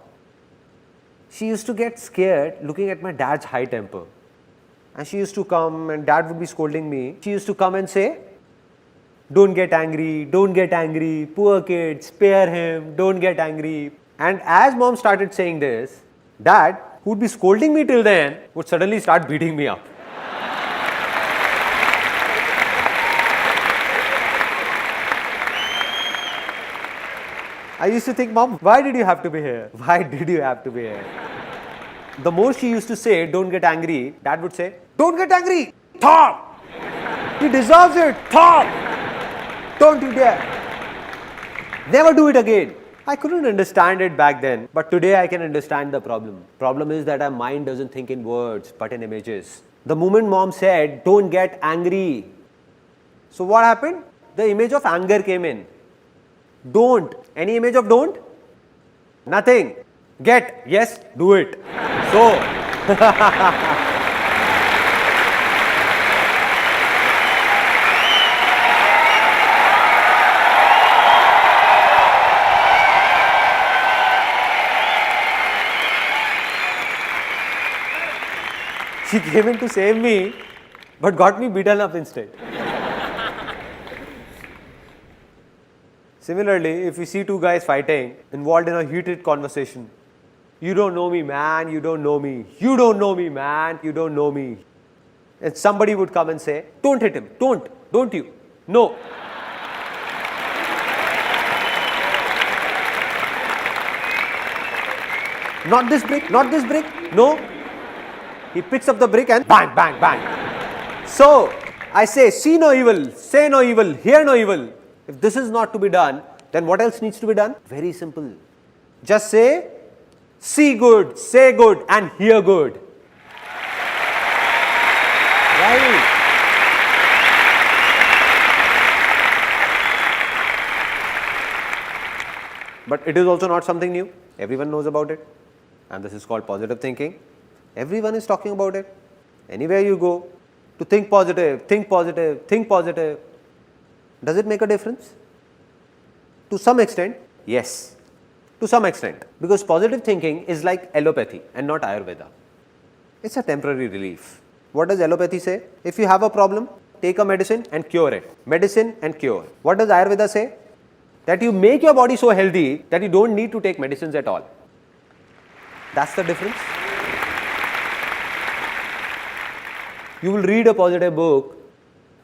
She used to get scared looking at my dad's high temper. And she used to come and dad would be scolding me. She used to come and say, don't get angry, poor kid, spare him, don't get angry. And as mom started saying this, dad, who would be scolding me till then, would suddenly start beating me up. I used to think, Mom, why did you have to be here? Why did you have to be here? The more she used to say, don't get angry, dad would say, don't get angry, Thor! He deserves it, Thor! Don't you dare! Never do it again. I couldn't understand it back then, but today I can understand the problem. Problem is that our mind doesn't think in words, but in images. The moment mom said, don't get angry. So what happened? The image of anger came in. Don't. Any image of don't? Nothing. Get. Yes, do it. So, she came in to save me, but got me beaten up instead. Similarly, if we see two guys fighting, involved in a heated conversation, you don't know me, man, you don't know me. You don't know me, man, you don't know me. And somebody would come and say, don't hit him, don't you? No. Not this brick, no. He picks up the brick and bang, bang, bang. So, I say, see no evil, say no evil, hear no evil. If this is not to be done, then what else needs to be done? Very simple. Just say, see good, say good, and hear good. Right? But it is also not something new. Everyone knows about it. And this is called positive thinking. Everyone is talking about it. Anywhere you go, to think positive, think positive, think positive. Does it make a difference? To some extent, yes. To some extent. Because positive thinking is like allopathy and not Ayurveda. It's a temporary relief. What does allopathy say? If you have a problem, take a medicine and cure it. Medicine and cure. What does Ayurveda say? That you make your body so healthy that you don't need to take medicines at all. That's the difference. You will read a positive book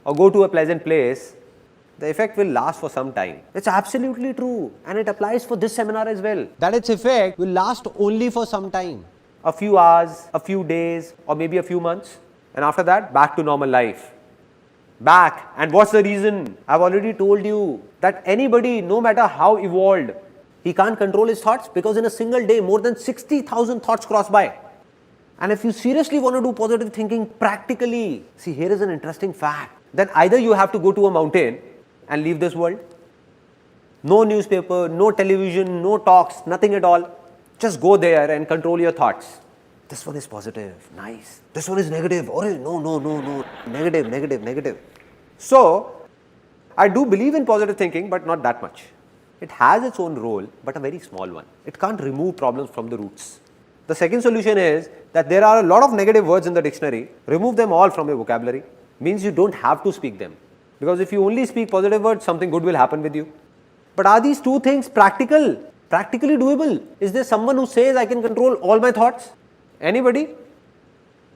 or go to a pleasant place, the effect will last for some time. It's absolutely true, and it applies for this seminar as well. That its effect will last only for some time. A few hours, a few days, or maybe a few months. And after that, back to normal life. Back. And what's the reason? I've already told you that anybody, no matter how evolved, he can't control his thoughts because in a single day, more than 60,000 thoughts cross by. And if you seriously want to do positive thinking practically, see, here is an interesting fact. Then either you have to go to a mountain and leave this world. No newspaper, no television, no talks, nothing at all. Just go there and control your thoughts. This one is positive, nice. This one is negative, oh no. Negative. So, I do believe in positive thinking, but not that much. It has its own role, but a very small one. It can't remove problems from the roots. The second solution is that there are a lot of negative words in the dictionary. Remove them all from your vocabulary. Means you don't have to speak them. Because if you only speak positive words, something good will happen with you. But are these two things practical? Practically doable? Is there someone who says I can control all my thoughts? Anybody?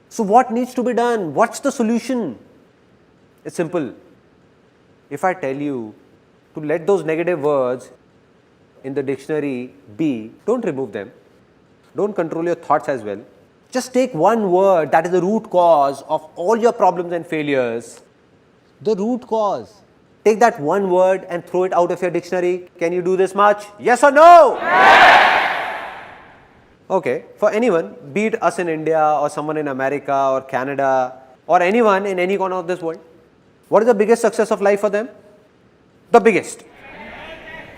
So what needs to be done? What's the solution? It's simple. If I tell you to let those negative words in the dictionary be, don't remove them. Don't control your thoughts as well. Just take one word that is the root cause of all your problems and failures. The root cause. Take that one word and throw it out of your dictionary. Can you do this much? Yes or no? Okay, for anyone, be it us in India or someone in America or Canada or anyone in any corner of this world, what is the biggest success of life for them? The biggest.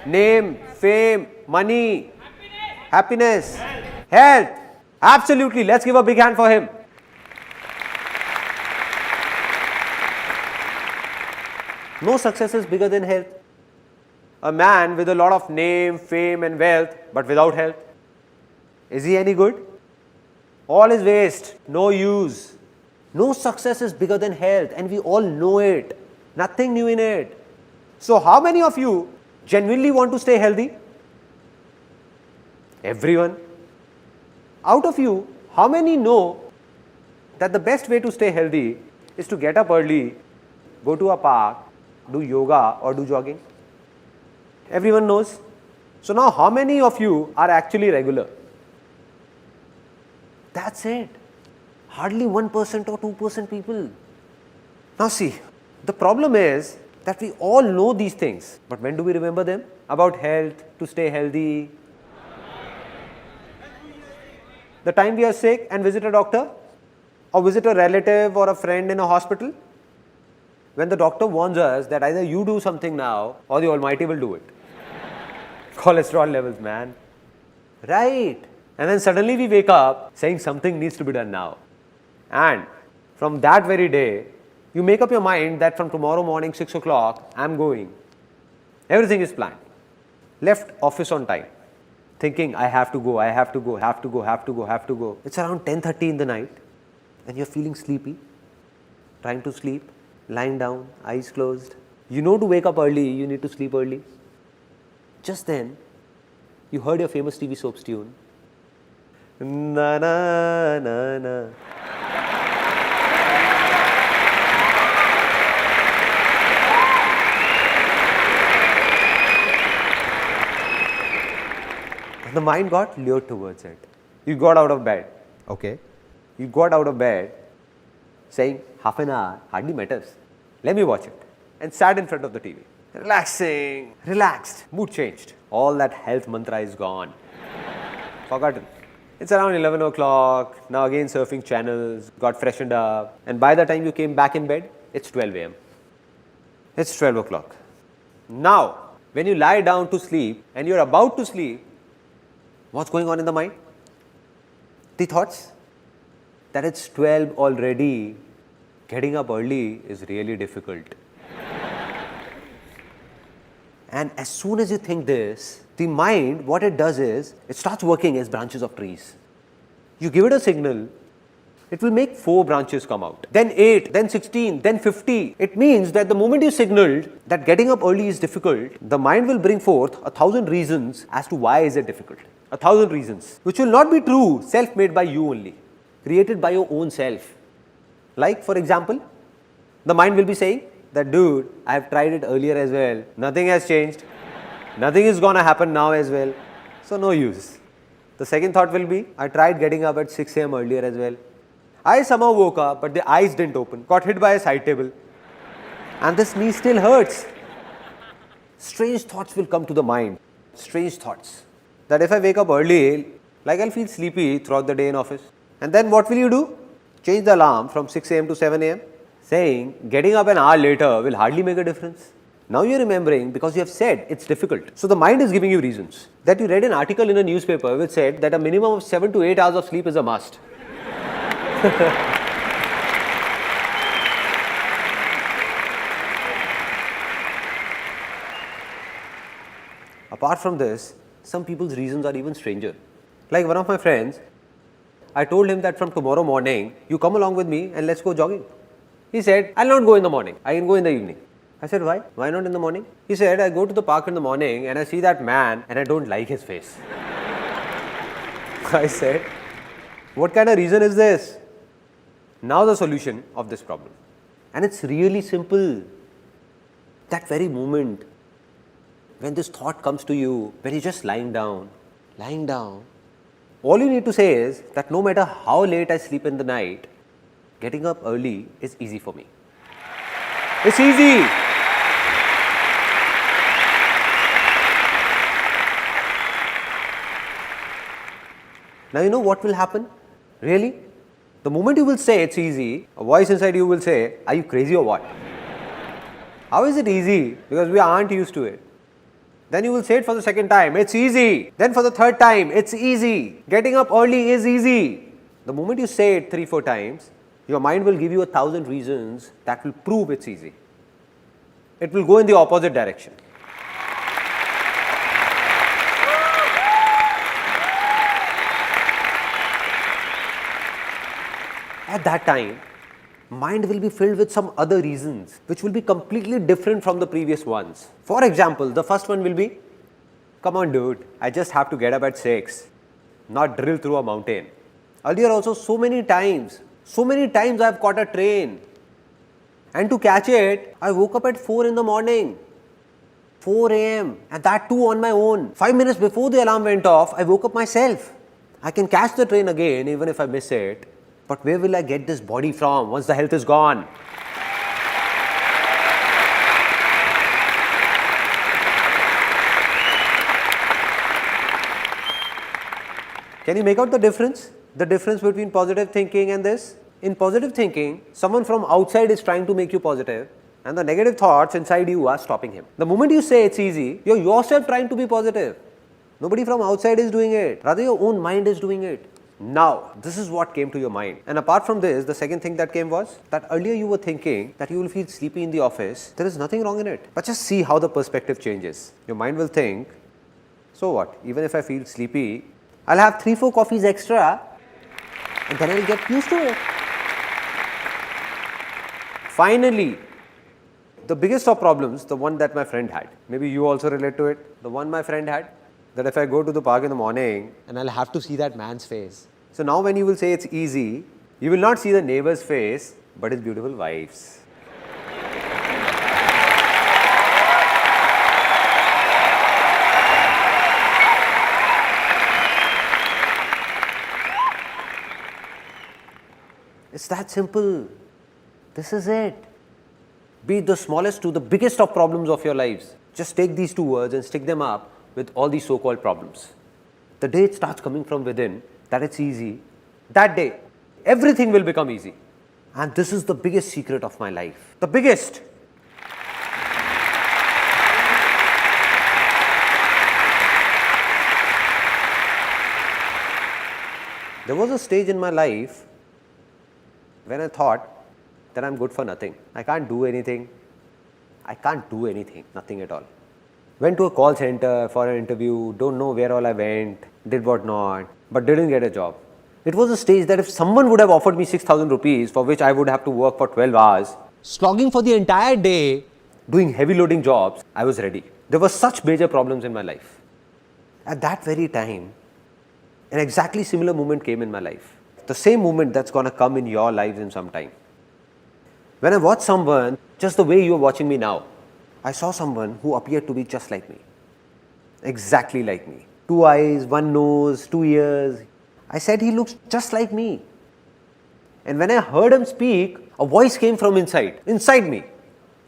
Name, fame, money, happiness, health. Absolutely. Let's give a big hand for him. No success is bigger than health. A man with a lot of name, fame and wealth, but without health, is he any good? All is waste, no use. No success is bigger than health, and we all know it. Nothing new in it. So how many of you genuinely want to stay healthy? Everyone. Out of you, how many know that the best way to stay healthy is to get up early, go to a park, do yoga or do jogging? Everyone knows. So now how many of you are actually regular? That's it. Hardly 1% or 2% people. Now see, the problem is that we all know these things, but when do we remember them? About health, to stay healthy. The time we are sick and visit a doctor or visit a relative or a friend in a hospital, when the doctor warns us that either you do something now or the Almighty will do it. Cholesterol levels, man. Right. And then suddenly we wake up saying something needs to be done now. And from that very day, you make up your mind that from tomorrow morning 6 o'clock, I'm going. Everything is planned. Left office on time. Thinking I have to go, I have to go, have to go, have to go, have to go. It's around 10:30 in the night and you're feeling sleepy, trying to sleep, lying down, eyes closed. You know to wake up early, you need to sleep early. Just then, you heard your famous TV soaps tune. Na na na na. And the mind got lured towards it. You got out of bed. Okay. You got out of bed saying, half an hour hardly matters. Let me watch it. And sat in front of the TV. Relaxing, relaxed, mood changed. All that health mantra is gone. Forgotten. It's around 11 o'clock, now again surfing channels, got freshened up, and by the time you came back in bed, it's 12 a.m. It's 12 o'clock. Now, when you lie down to sleep and you're about to sleep, what's going on in the mind? The thoughts that it's 12 already, getting up early is really difficult. And as soon as you think this, the mind, what it does is, it starts working as branches of trees. You give it a signal, it will make 4 branches come out, then 8, then 16, then 50. It means that the moment you signaled that getting up early is difficult, the mind will bring forth 1,000 reasons as to why is it difficult. 1,000 reasons, which will not be true, self-made by you only, created by your own self. Like, for example, the mind will be saying that, dude, I have tried it earlier as well. Nothing has changed. Nothing is going to happen now as well. So, no use. The second thought will be, I tried getting up at 6 a.m. earlier as well. I somehow woke up, but the eyes didn't open. Got hit by a side table. And this knee still hurts. Strange thoughts will come to the mind. Strange thoughts. That if I wake up early, like I'll feel sleepy throughout the day in office. And then what will you do? Change the alarm from 6 a.m. to 7 a.m. Saying getting up an hour later will hardly make a difference. Now you're remembering because you have said it's difficult. So the mind is giving you reasons. That you read an article in a newspaper which said that a minimum of 7 to 8 hours of sleep is a must. Apart from this, some people's reasons are even stranger. Like one of my friends, I told him that from tomorrow morning, you come along with me and let's go jogging. He said, I'll not go in the morning, I can go in the evening. I said, why? Why not in the morning? He said, I go to the park in the morning and I see that man and I don't like his face. I said, what kind of reason is this? Now the solution of this problem. And it's really simple. That very moment when this thought comes to you, when you're just lying down, all you need to say is that no matter how late I sleep in the night, getting up early is easy for me. It's easy. Now you know what will happen? Really? The moment you will say it's easy, a voice inside you will say, are you crazy or what? How is it easy? Because we aren't used to it. Then you will say it for the second time, it's easy. Then for the third time, it's easy. Getting up early is easy. The moment you say it 3-4 times, your mind will give you 1,000 reasons that will prove it's easy. It will go in the opposite direction. At that time, mind will be filled with some other reasons which will be completely different from the previous ones. For example, the first one will be, come on dude, I just have to get up at 6, not drill through a mountain. Earlier also so many times I have caught a train and to catch it, I woke up at 4 in the morning, 4 a.m. and that too on my own. 5 minutes before the alarm went off, I woke up myself. I can catch the train again even if I miss it. But where will I get this body from once the health is gone? Can you make out the difference? The difference between positive thinking and this? In positive thinking, someone from outside is trying to make you positive and the negative thoughts inside you are stopping him. The moment you say it's easy, you're yourself trying to be positive. Nobody from outside is doing it. Rather, your own mind is doing it. Now, this is what came to your mind. And apart from this, the second thing that came was that earlier you were thinking that you will feel sleepy in the office. There is nothing wrong in it. But just see how the perspective changes. Your mind will think, so what? Even if I feel sleepy, I'll have 3-4 coffees extra and then I'll get used to it. Finally, the biggest of problems, the one that my friend had. Maybe you also relate to it. The one my friend had, that if I go to the park in the morning and I'll have to see that man's face. So now when you will say it's easy, you will not see the neighbor's face, but his beautiful wife's. It's that simple. This is it. Be it the smallest to the biggest of problems of your lives. Just take these 2 words and stick them up with all these so-called problems. The day it starts coming from within, that it's easy, that day, everything will become easy. And this is the biggest secret of my life. The biggest. There was a stage in my life when I thought that I'm good for nothing. I can't do anything. Nothing at all. Went to a call center for an interview, don't know where all I went, did what not, but didn't get a job. It was a stage that if someone would have offered me 6,000 rupees for which I would have to work for 12 hours, slogging for the entire day, doing heavy loading jobs, I was ready. There were such major problems in my life. At that very time, an exactly similar moment came in my life. The same moment that's going to come in your lives in some time. When I watched someone, just the way you are watching me now, I saw someone who appeared to be just like me. Exactly like me. 2 eyes, 1 nose, 2 ears. I said he looks just like me. And when I heard him speak, a voice came from inside me.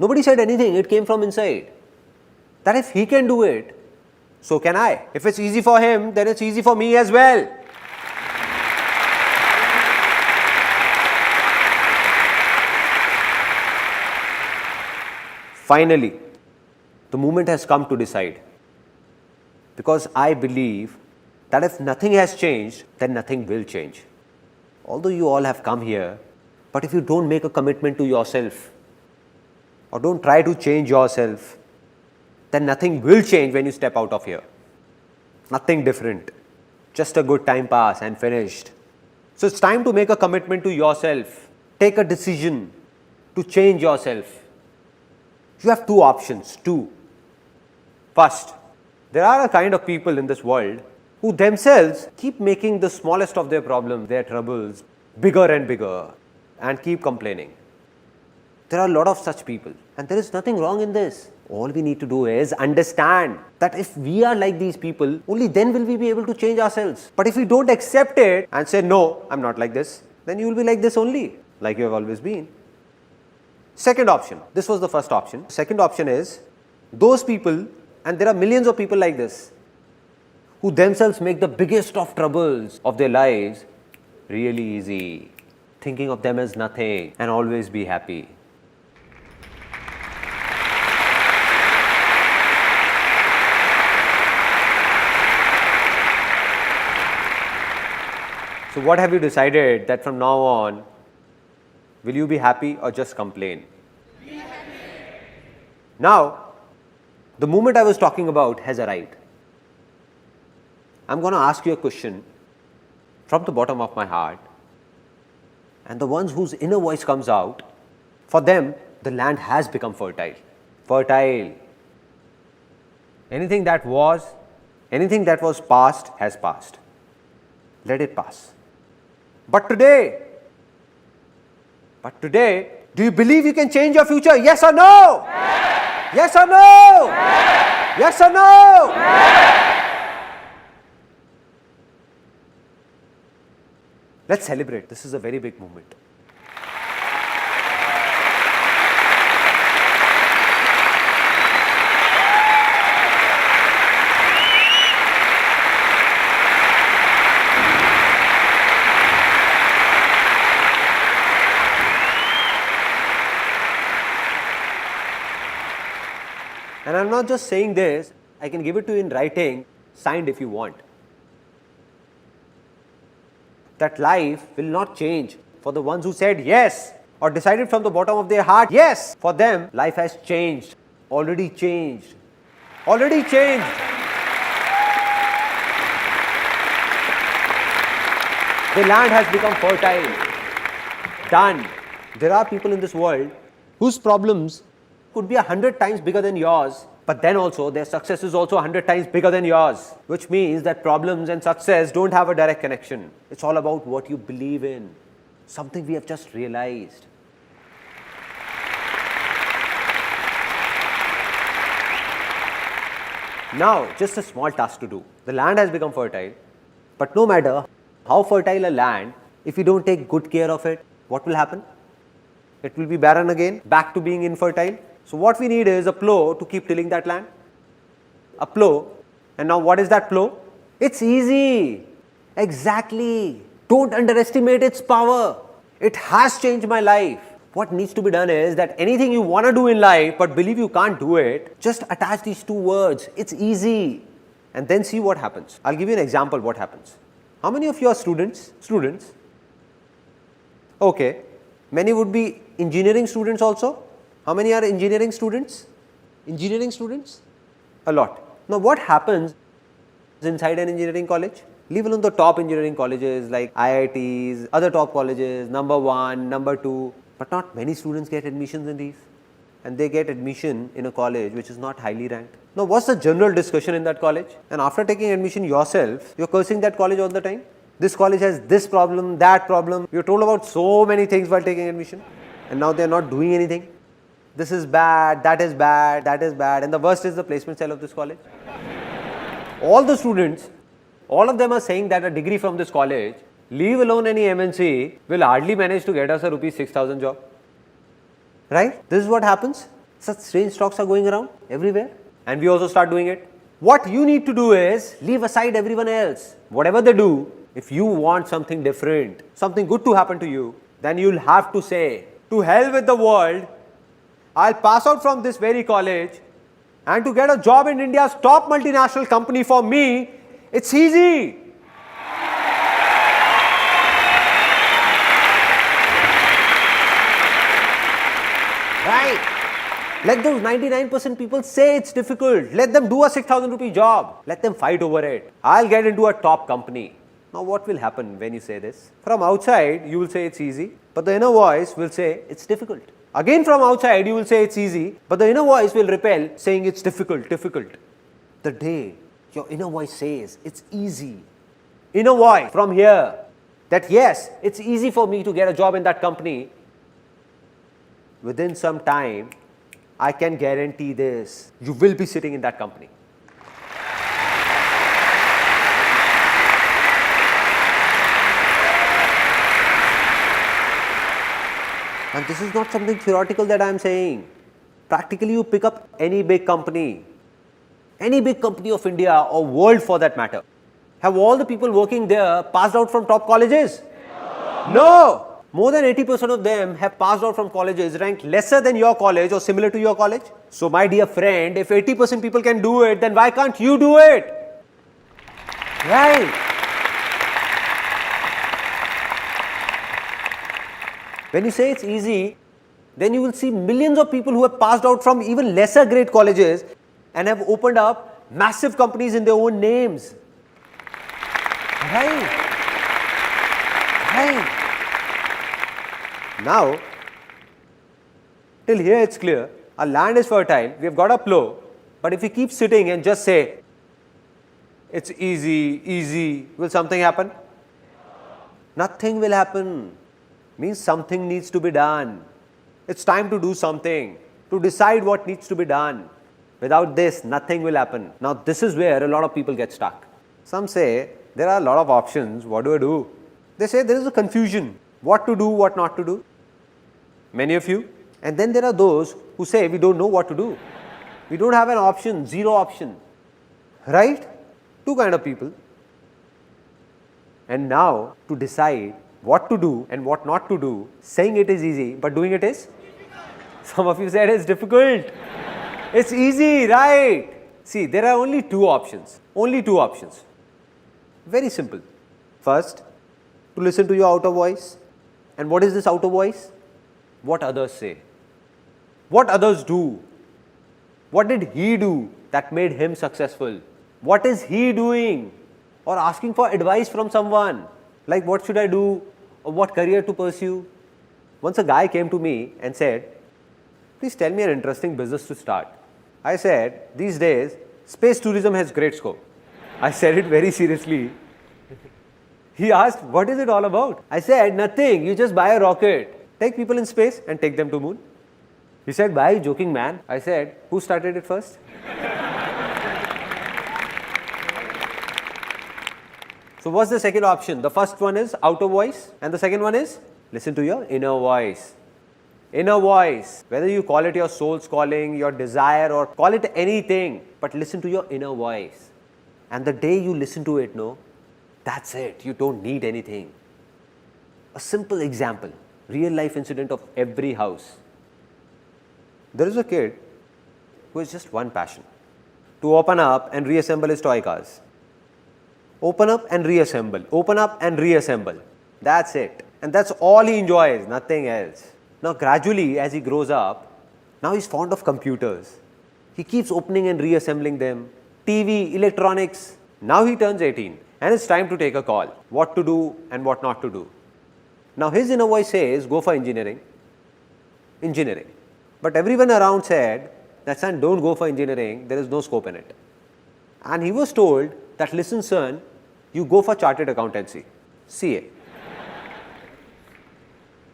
Nobody said anything, it came from inside. That if he can do it, so can I. If it's easy for him, then it's easy for me as well. Finally, the moment has come to decide. Because I believe that if nothing has changed, then nothing will change. Although you all have come here, but if you don't make a commitment to yourself, or don't try to change yourself, then nothing will change when you step out of here. Nothing different. Just a good time pass and finished. So it's time to make a commitment to yourself. Take a decision to change yourself. You have two options. First, there are a kind of people in this world who themselves keep making the smallest of their problems, their troubles, bigger and bigger, and keep complaining. There are a lot of such people, and there is nothing wrong in this. All we need to do is understand that if we are like these people, only then will we be able to change ourselves. But if we don't accept it and say, no, I'm not like this, then you will be like this only, like you have always been. Second option, this was the first option. Second option is those people, and there are millions of people like this, who themselves make the biggest of troubles of their lives really easy, thinking of them as nothing and always be happy. So what have you decided that from now on, will you be happy or just complain? Be happy. Now, the moment I was talking about has arrived. I'm going to ask you a question from the bottom of my heart, and the ones whose inner voice comes out, for them, the land has become fertile. Fertile. Anything that was past has passed. Let it pass. But today, do you believe you can change your future? Yes or no? Yes or no? Yes or no? Let's celebrate. This is a very big moment. And I'm not just saying this, I can give it to you in writing, signed if you want. That life will not change for the ones who said yes or decided from the bottom of their heart yes. For them, life has changed, already changed, already changed. The land has become fertile. Done. There are people in this world whose problems could be 100 times bigger than yours, but then also their success is also 100 times bigger than yours, which means that problems and success don't have a direct connection. It's all about what you believe in, something we have just realized. Now, just a small task to do. The land has become fertile, but no matter how fertile a land, if you don't take good care of it, what will happen? It will be barren again, back to being infertile. So what we need is a plow to keep tilling that land. A plow. And now what is that plow? It's easy. Exactly. Don't underestimate its power. It has changed my life. What needs to be done is that anything you want to do in life but believe you can't do it, just attach these two words. It's easy. And then see what happens. I'll give you an example what happens. How many of you are students? Okay. Many would be engineering students also. How many are engineering students? A lot. Now what happens inside an engineering college? Leave alone the top engineering colleges like IITs, other top colleges, number 1, number 2, but not many students get admissions in these. And they get admission in a college which is not highly ranked. Now what's the general discussion in that college? And after taking admission yourself, you're cursing that college all the time. This college has this problem, that problem. You're told about so many things while taking admission, and now they're not doing anything. This is bad, that is bad, that is bad, and the worst is the placement cell of this college. All the students, all of them are saying that a degree from this college, leave alone any MNC, will hardly manage to get us a rupees 6,000 job. Right? This is what happens. Such strange talks are going around everywhere, and we also start doing it. What you need to do is leave aside everyone else. Whatever they do, if you want something different, something good to happen to you, then you'll have to say, to hell with the world, I'll pass out from this very college, and to get a job in India's top multinational company for me, it's easy. Right? Let those 99% people say it's difficult. Let them do a 6,000 rupee job. Let them fight over it. I'll get into a top company. Now what will happen when you say this? From outside, you will say it's easy, but the inner voice will say it's difficult. Again from outside, you will say it's easy, but the inner voice will repel, saying it's difficult, difficult. The day your inner voice says it's easy, inner voice from here, that yes, it's easy for me to get a job in that company, within some time, I can guarantee this, you will be sitting in that company. And this is not something theoretical that I am saying. Practically, you pick up any big company of India or world for that matter. Have all the people working there passed out from top colleges? No! More than 80% of them have passed out from colleges ranked lesser than your college or similar to your college. So my dear friend, if 80% people can do it, then why can't you do it? Right? When you say it's easy, then you will see millions of people who have passed out from even lesser grade colleges and have opened up massive companies in their own names. Right? Right? Now, till here it's clear, our land is fertile, we have got a plow, but if we keep sitting and just say, it's easy, easy, will something happen? Nothing will happen. Means something needs to be done. It's time to do something, to decide what needs to be done. Without this, nothing will happen. Now, this is where a lot of people get stuck. Some say, there are a lot of options, what do I do? They say there is a confusion, what to do, what not to do. Many of you. And then there are those who say, we don't know what to do. We don't have an option, zero option. Right? Two kind of people. And now, to decide what to do and what not to do, saying it is easy, but doing it is? Some of you said it's difficult. It's easy, right? See, there are only two options. Only two options. Very simple. First, to listen to your outer voice. And what is this outer voice? What others say. What others do. What did he do that made him successful? What is he doing? Or asking for advice from someone. Like what should I do? Or what career to pursue? Once a guy came to me and said, please tell me an interesting business to start. I said, these days, space tourism has great scope. I said it very seriously. He asked, what is it all about? I said, nothing, you just buy a rocket, take people in space and take them to moon. He said, why are you joking, man? I said, who started it first? So what's the second option? The first one is outer voice and the second one is listen to your inner voice. Inner voice, whether you call it your soul's calling, your desire or call it anything, but listen to your inner voice. And the day you listen to it, no, that's it. You don't need anything. A simple example, real life incident of every house. There is a kid who has just one passion, to open up and reassemble his toy cars. Open up and reassemble, open up and reassemble. That's it. And that's all he enjoys, nothing else. Now gradually as he grows up, now he's fond of computers. He keeps opening and reassembling them. TV, electronics. Now he turns 18 and it's time to take a call. What to do and what not to do. Now his inner voice says, go for engineering. Engineering. But everyone around said, that son, don't go for engineering, there is no scope in it. And he was told that, listen son, you go for chartered accountancy, CA.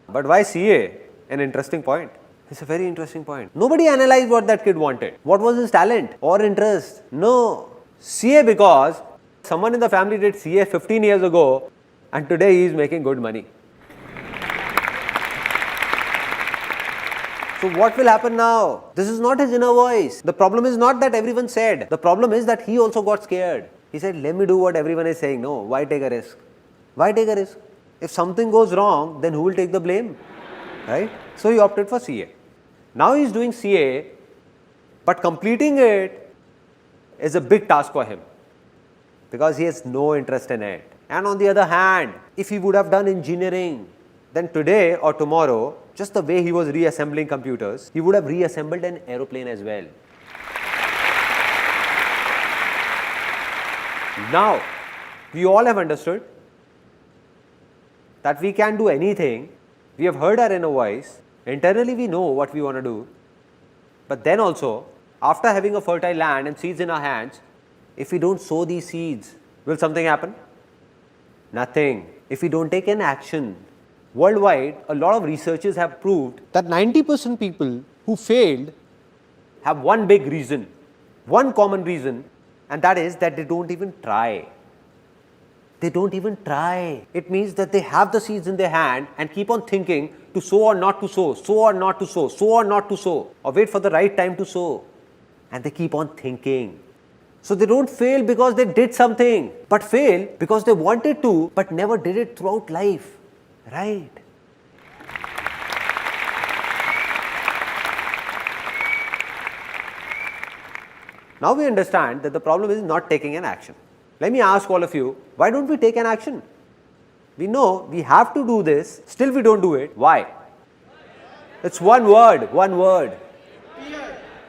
But why CA? An interesting point. It's a very interesting point. Nobody analyzed what that kid wanted. What was his talent or interest? No. CA because someone in the family did CA 15 years ago and today he is making good money. So what will happen now? This is not his inner voice. The problem is not that everyone said. The problem is that he also got scared. He said, let me do what everyone is saying. No, why take a risk? Why take a risk? If something goes wrong, then who will take the blame? Right? So he opted for CA. Now he is doing CA, but completing it is a big task for him because he has no interest in it. And on the other hand, if he would have done engineering, then today or tomorrow, just the way he was reassembling computers, he would have reassembled an aeroplane as well. Now, we all have understood that we can do anything. We have heard our inner voice. Internally, we know what we want to do. But then also, after having a fertile land and seeds in our hands, if we don't sow these seeds, will something happen? Nothing. If we don't take an action. Worldwide, a lot of researchers have proved that 90% people who failed have one big reason, one common reason, and that is that they don't even try. They don't even try. It means that they have the seeds in their hand and keep on thinking to sow or not to sow, sow or not to sow, sow or not to sow, or wait for the right time to sow. And they keep on thinking. So they don't fail because they did something, but fail because they wanted to, but never did it throughout life. Right? Now we understand that the problem is not taking an action. Let me ask all of you, why don't we take an action? We know we have to do this, still we don't do it. Why? It's one word, one word.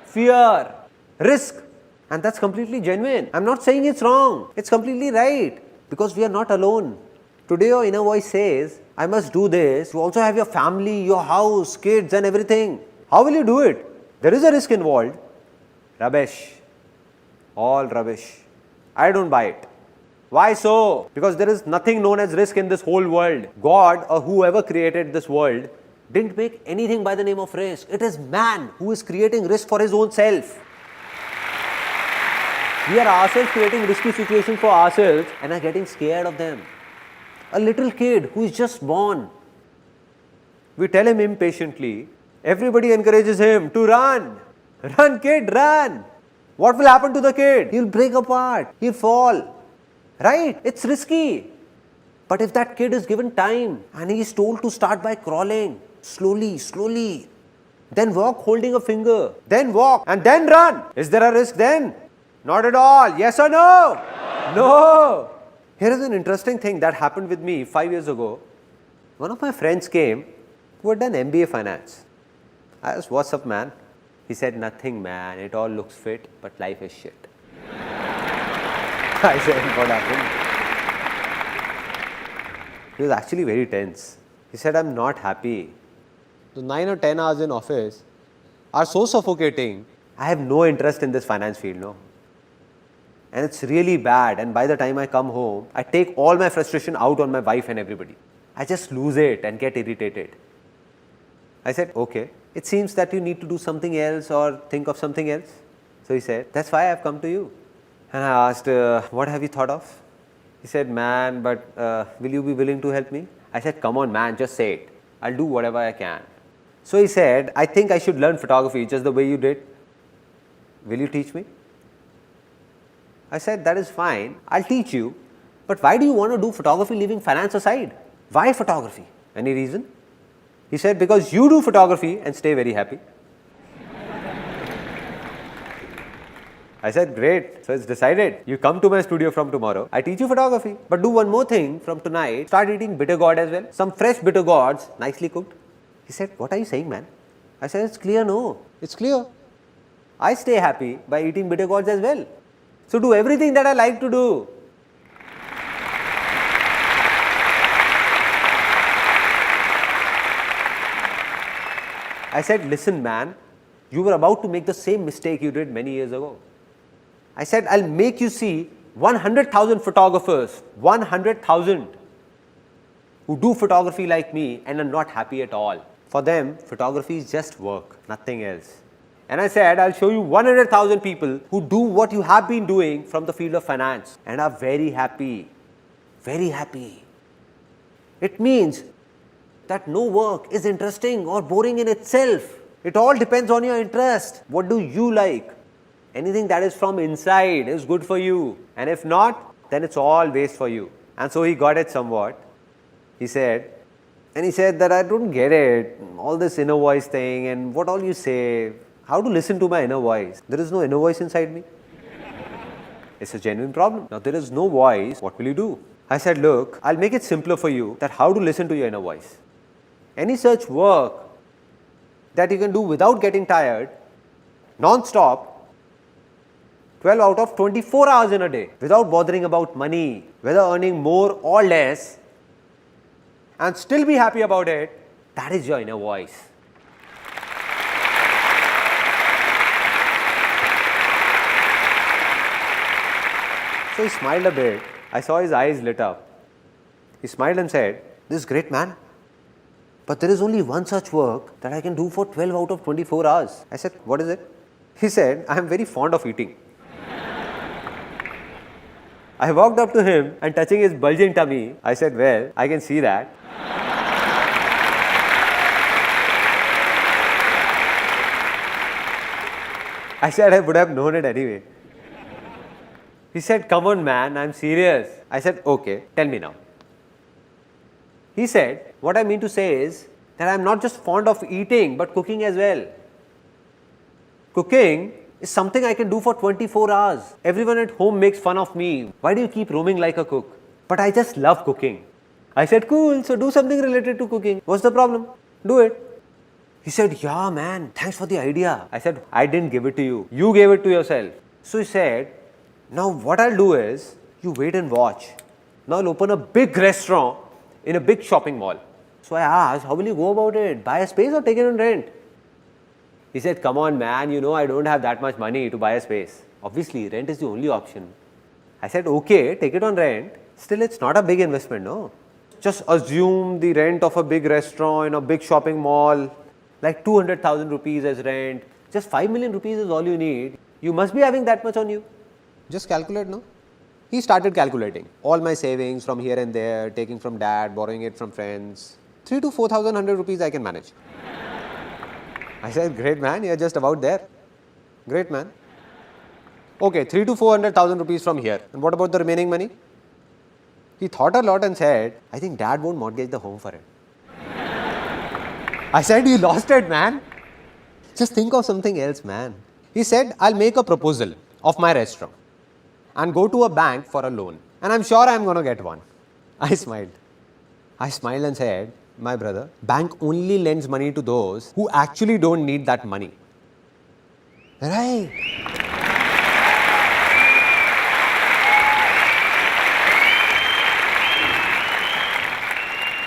Fear. Risk. And that's completely genuine. I'm not saying it's wrong. It's completely right. Because we are not alone. Today your inner voice says, I must do this. You also have your family, your house, kids and everything. How will you do it? There is a risk involved. Rubbish. All rubbish. I don't buy it. Why so? Because there is nothing known as risk in this whole world. God or whoever created this world didn't make anything by the name of risk. It is man who is creating risk for his own self. We are ourselves creating risky situations for ourselves and are getting scared of them. A little kid who is just born, we tell him impatiently, everybody encourages him to run. Run kid, run. What will happen to the kid? He'll break apart, he'll fall. Right? It's risky. But if that kid is given time and he is told to start by crawling, slowly, slowly, then walk holding a finger, then walk and then run. Is there a risk then? Not at all. Yes or no? No. Here is an interesting thing that happened with me 5 years ago. One of my friends came who had done MBA finance. I asked, what's up man? He said, nothing man, it all looks fit, but life is shit. I said, what happened? He was actually very tense. He said, I'm not happy. The 9 or 10 hours in office are so suffocating. I have no interest in this finance field, no. And it's really bad, and by the time I come home, I take all my frustration out on my wife and everybody. I just lose it and get irritated. I said, okay, it seems that you need to do something else or think of something else. So he said, that's why I've come to you. And I asked, what have you thought of? He said, man, but will you be willing to help me? I said, come on man, just say it. I'll do whatever I can. So he said, I think I should learn photography just the way you did. Will you teach me? I said, that is fine, I'll teach you. But why do you want to do photography leaving finance aside? Why photography? Any reason? He said, because you do photography and stay very happy. I said, great, so it's decided. You come to my studio from tomorrow, I teach you photography. But do one more thing from tonight, start eating bitter gourd as well. Some fresh bitter gourds, nicely cooked. He said, what are you saying man? I said, it's clear, no, it's clear. I stay happy by eating bitter gourds as well. So do everything that I like to do. I said, listen man, you were about to make the same mistake you did many years ago. I said, I'll make you see 100,000 photographers, 100,000 who do photography like me and are not happy at all. For them, photography is just work, nothing else. And I said, I'll show you 100,000 people who do what you have been doing from the field of finance and are very happy. Very happy. It means that no work is interesting or boring in itself. It all depends on your interest. What do you like? Anything that is from inside is good for you. And if not, then it's all waste for you. And so he got it somewhat. He said that I don't get it. All this inner voice thing and what all you say. How to listen to my inner voice? There is no inner voice inside me. It's a genuine problem. Now there is no voice. What will you do? I said, look, I'll make it simpler for you that how to listen to your inner voice. Any such work that you can do without getting tired, non-stop, 12 out of 24 hours in a day, without bothering about money, whether earning more or less, and still be happy about it, that is your inner voice. So he smiled a bit. I saw his eyes lit up. He smiled and said, "This is great, man. But there is only one such work that I can do for 12 out of 24 hours. I said, "What is it?" He said, "I am very fond of eating." I walked up to him and touching his bulging tummy, I said, "Well, I can see that." I said I would have known it anyway. He said, "Come on, man, I'm serious." I said, "Okay, tell me now." He said, "What I mean to say is that I'm not just fond of eating, but cooking as well. Cooking is something I can do for 24 hours. Everyone at home makes fun of me. Why do you keep roaming like a cook? But I just love cooking." I said, "Cool, so do something related to cooking. What's the problem? Do it." He said, "Yeah, man, thanks for the idea." I said, "I didn't give it to you. You gave it to yourself." So he said, "Now what I'll do is, you wait and watch. Now I'll open a big restaurant in a big shopping mall." So I asked, "How will you go about it? Buy a space or take it on rent?" He said, "Come on, man, you know I don't have that much money to buy a space. Obviously, rent is the only option." I said, "Okay, take it on rent. Still, it's not a big investment, no? Just assume the rent of a big restaurant in a big shopping mall, like 200,000 rupees as rent. Just 5 million rupees is all you need. You must be having that much on you. Just calculate, no?" He started calculating all my savings from here and there, taking from dad, borrowing it from friends. 3 to 4,100 rupees I can manage. I said, "Great, man, you're just about there. Great, man. Okay, 3 to 400,000 rupees from here. And what about the remaining money?" He thought a lot and said, "I think dad won't mortgage the home for it." I said, "You lost it, man. Just think of something else, man." He said, "I'll make a proposal of my restaurant and go to a bank for a loan. And I'm sure I'm going to get one." I smiled. I smiled and said, "My brother, bank only lends money to those who actually don't need that money." Right.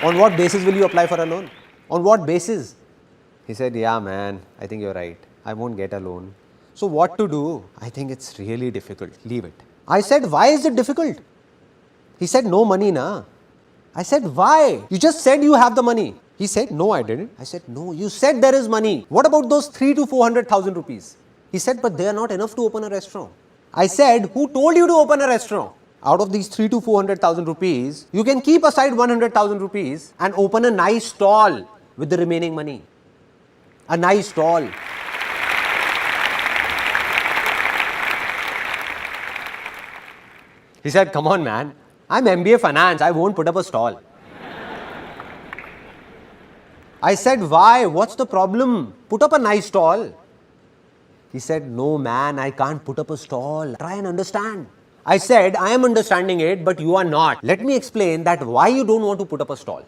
"On what basis will you apply for a loan? On what basis?" He said, "Yeah, man, I think you're right. I won't get a loan. So what to do?" "I think it's really difficult. Leave it." I said, "Why is it difficult?" He said, "No money, na." I said, "Why? You just said you have the money." He said, "No, I didn't." I said, "No, you said there is money. What about those 3 to 400,000 rupees?" He said, "But they are not enough to open a restaurant." I said, "Who told you to open a restaurant? Out of these 3 to 400,000 rupees, you can keep aside 100,000 rupees and open a nice stall with the remaining money. A nice stall." He said, "Come on, man. I'm MBA finance. I won't put up a stall." I said, "Why? What's the problem? Put up a nice stall." He said, "No, man, I can't put up a stall. Try and understand." I said, "I am understanding it, but you are not. Let me explain that why you don't want to put up a stall.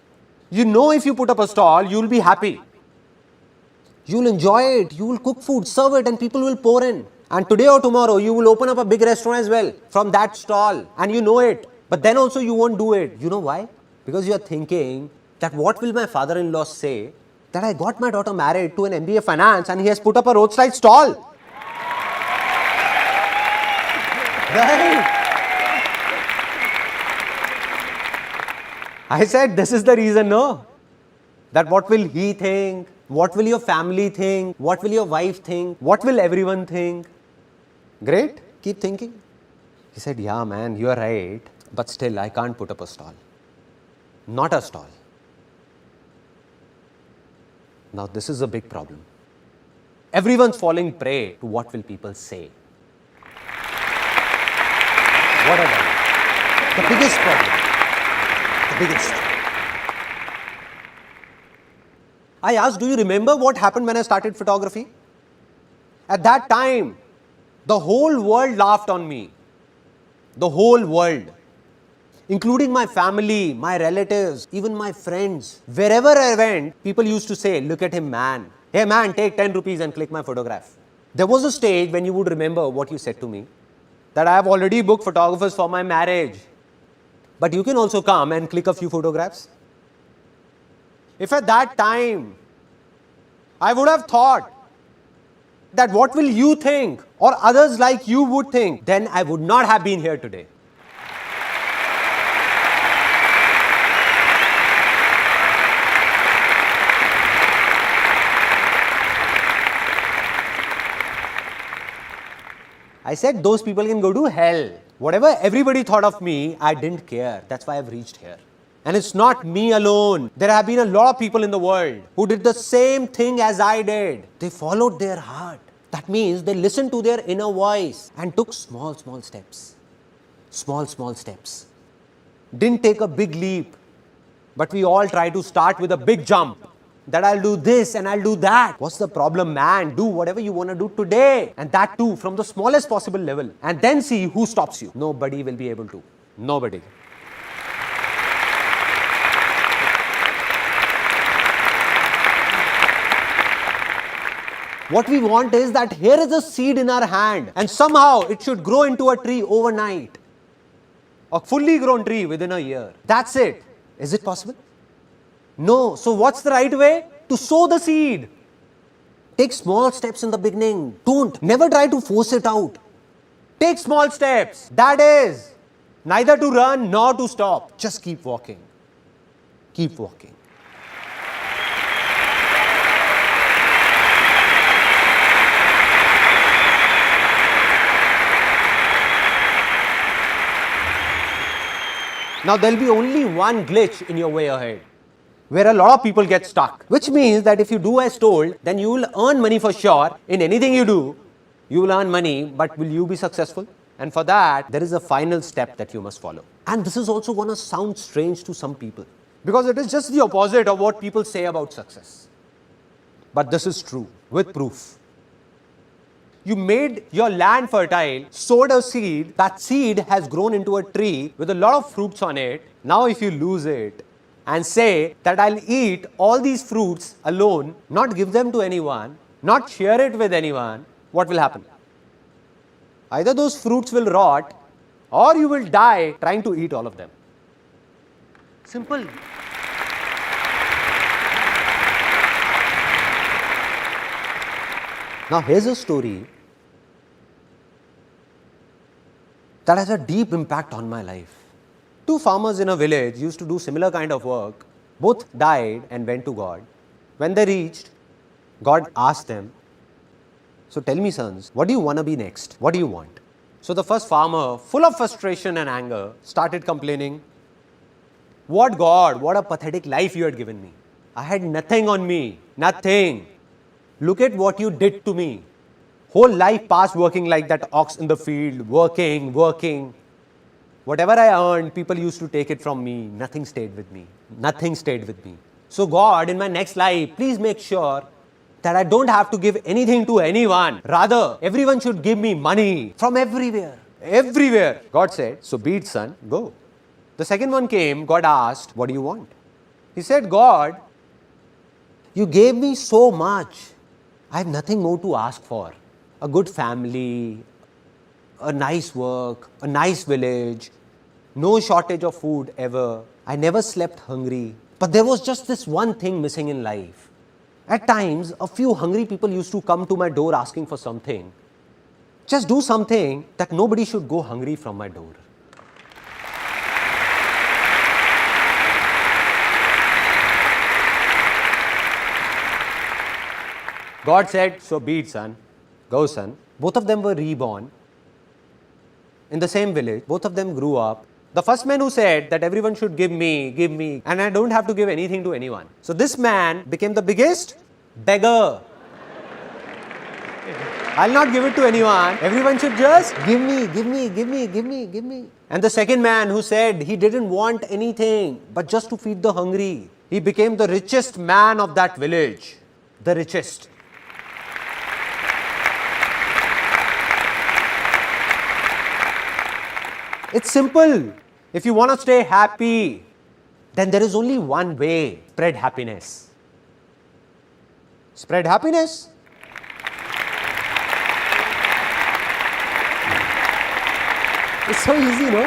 You know if you put up a stall, you will be happy. You will enjoy it. You will cook food, serve it, and people will pour in. And today or tomorrow, you will open up a big restaurant as well from that stall. And you know it. But then also you won't do it. You know why? Because you are thinking that what will my father-in-law say that I got my daughter married to an MBA finance and he has put up a roadside stall." Right? I said, "This is the reason, no? That what will he think? What will your family think? What will your wife think? What will everyone think?" Great, keep thinking. He said, "Yeah, man, you are right. But still, I can't put up a stall. Not a stall." Now, this is a big problem. Everyone's falling prey to what will people say. What are they? The biggest problem. The biggest. I asked, "Do you remember what happened when I started photography?" At that time, the whole world laughed on me. The whole world. Including my family, my relatives, even my friends. Wherever I went, people used to say, "Look at him, man. Hey man, take 10 rupees and click my photograph. There was a stage when you would remember what you said to me, that I have already booked photographers for my marriage. But you can also come and click a few photographs. If at that time I would have thought that what will you think or others like you would think, then I would not have been here today. I said those people can go to hell. Whatever everybody thought of me, I didn't care. That's why I've reached here. And it's not me alone. There have been a lot of people in the world who did the same thing as I did. They followed their heart. That means they listened to their inner voice and took small steps. Small steps. Didn't take a big leap. But we all try to start with a big jump. That I'll do this and I'll do that. What's the problem, man? Do whatever you want to do today. And that too from the smallest possible level. And then see who stops you. Nobody will be able to. Nobody. What we want is that here is a seed in our hand and somehow it should grow into a tree overnight. A fully grown tree within a year. That's it. Is it possible? No. So what's the right way? To sow the seed. Take small steps in the beginning. Never try to force it out. Take small steps. That is, neither to run nor to stop. Just keep walking. Keep walking. Now there'll be only one glitch in your way ahead, where a lot of people get stuck. Which means that if you do as told, then you will earn money for sure. In anything you do, you will earn money, but will you be successful? And for that, there is a final step that you must follow. And this is also going to sound strange to some people, because it is just the opposite of what people say about success. But this is true, with proof. You made your land fertile, sowed a seed, that seed has grown into a tree with a lot of fruits on it. Now if you lose it and say that I'll eat all these fruits alone, not give them to anyone, not share it with anyone, what will happen? Either those fruits will rot or you will die trying to eat all of them. Simple. Now here's a story that has a deep impact on my life. Two farmers in a village used to do similar kind of work. Both died and went to God. When they reached, God asked them, so tell me sons, what do you want to be next? What do you want? So the first farmer, full of frustration and anger, started complaining, what God, what a pathetic life you had given me. I had nothing on me, nothing. Look at what you did to me. Whole life passed working like that ox in the field, working. Whatever I earned, people used to take it from me. Nothing stayed with me. Nothing stayed with me. So God, in my next life, please make sure that I don't have to give anything to anyone. Rather, everyone should give me money from everywhere. Everywhere. God said, so be it, son, go. The second one came, God asked, what do you want? He said, God, you gave me so much. I have nothing more to ask for. A good family, a nice work, a nice village, no shortage of food ever. I never slept hungry. But there was just this one thing missing in life. At times, a few hungry people used to come to my door asking for something. Just do something that nobody should go hungry from my door. God said, so be it, son. Go, son. Both of them were reborn in the same village. Both of them grew up. The first man who said that everyone should give me, and I don't have to give anything to anyone. So this man became the biggest beggar. I'll not give it to anyone. Everyone should just give me. And the second man who said he didn't want anything but just to feed the hungry, he became the richest man of that village. The richest. It's simple. If you want to stay happy, then there is only one way: spread happiness. Spread happiness. It's so easy, no?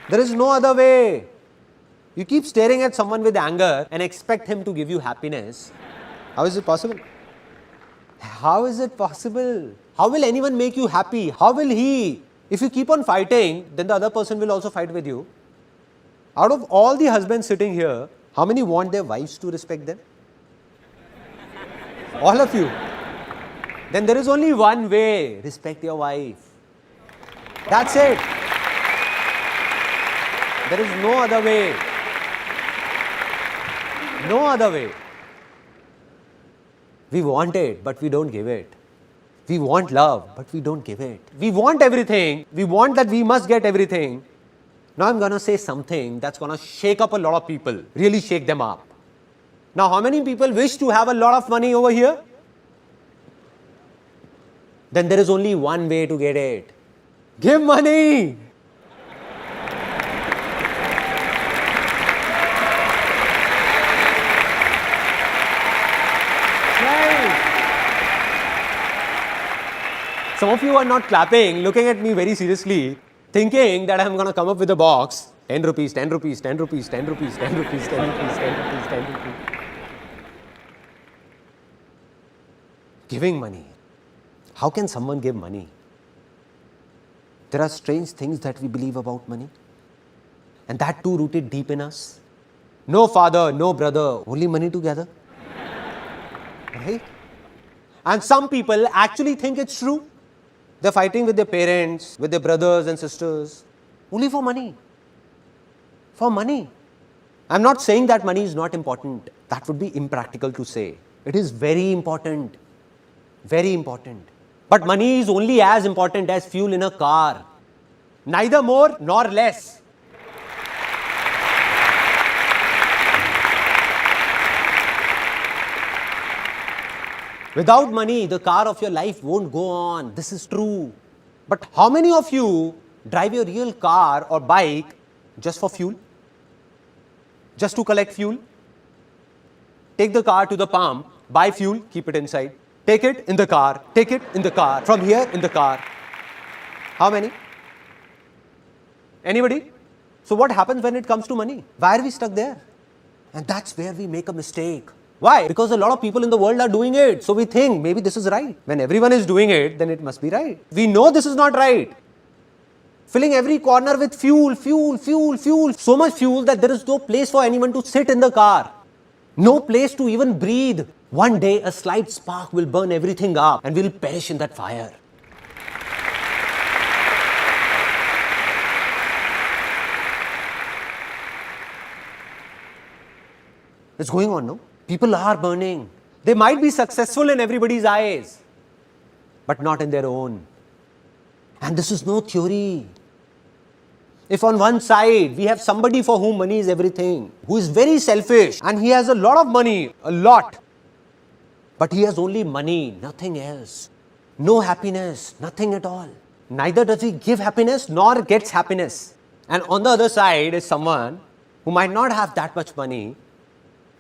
There is no other way. You keep staring at someone with anger and expect him to give you happiness. How is it possible? How is it possible? How will anyone make you happy? How will he? If you keep on fighting, then the other person will also fight with you. Out of all the husbands sitting here, how many want their wives to respect them? All of you. Then there is only one way. Respect your wife. That's it. There is no other way. No other way. We want it, but we don't give it. We want love, but we don't give it. We want everything. We want that we must get everything. Now I'm going to say something that's going to shake up a lot of people, really shake them up. Now, how many people wish to have a lot of money over here? Then there is only one way to get it. Give money. Some of you are not clapping, looking at me very seriously, thinking that I'm going to come up with a box. 10 rupees, 10 rupees, 10 rupees, 10 rupees, 10 rupees, 10 rupees, 10 rupees, 10 rupees. Giving money. How can someone give money? There are strange things that we believe about money. And that too rooted deep in us. No father, no brother, only money together. Right? And some people actually think it's true. They're fighting with their parents, with their brothers and sisters, only for money. For money. I'm not saying that money is not important. That would be impractical to say. It is very important. Very important. But money is only as important as fuel in a car. Neither more nor less. Without money, the car of your life won't go on. This is true. But how many of you drive your real car or bike just for fuel? Just to collect fuel? Take the car to the pump, buy fuel, keep it inside. Take it in the car, take it in the car, from here in the car. How many? Anybody? So what happens when it comes to money? Why are we stuck there? And that's where we make a mistake. Why? Because a lot of people in the world are doing it. So we think maybe this is right. When everyone is doing it, then it must be right. We know this is not right. Filling every corner with fuel, fuel, fuel, fuel. So much fuel that there is no place for anyone to sit in the car. No place to even breathe. One day a slight spark will burn everything up and we'll perish in that fire. It's going on, no? People are burning. They might be successful in everybody's eyes, but not in their own. And this is no theory. If on one side we have somebody for whom money is everything, who is very selfish and he has a lot of money, a lot, but he has only money, nothing else. No happiness, nothing at all. Neither does he give happiness nor gets happiness. And on the other side is someone who might not have that much money,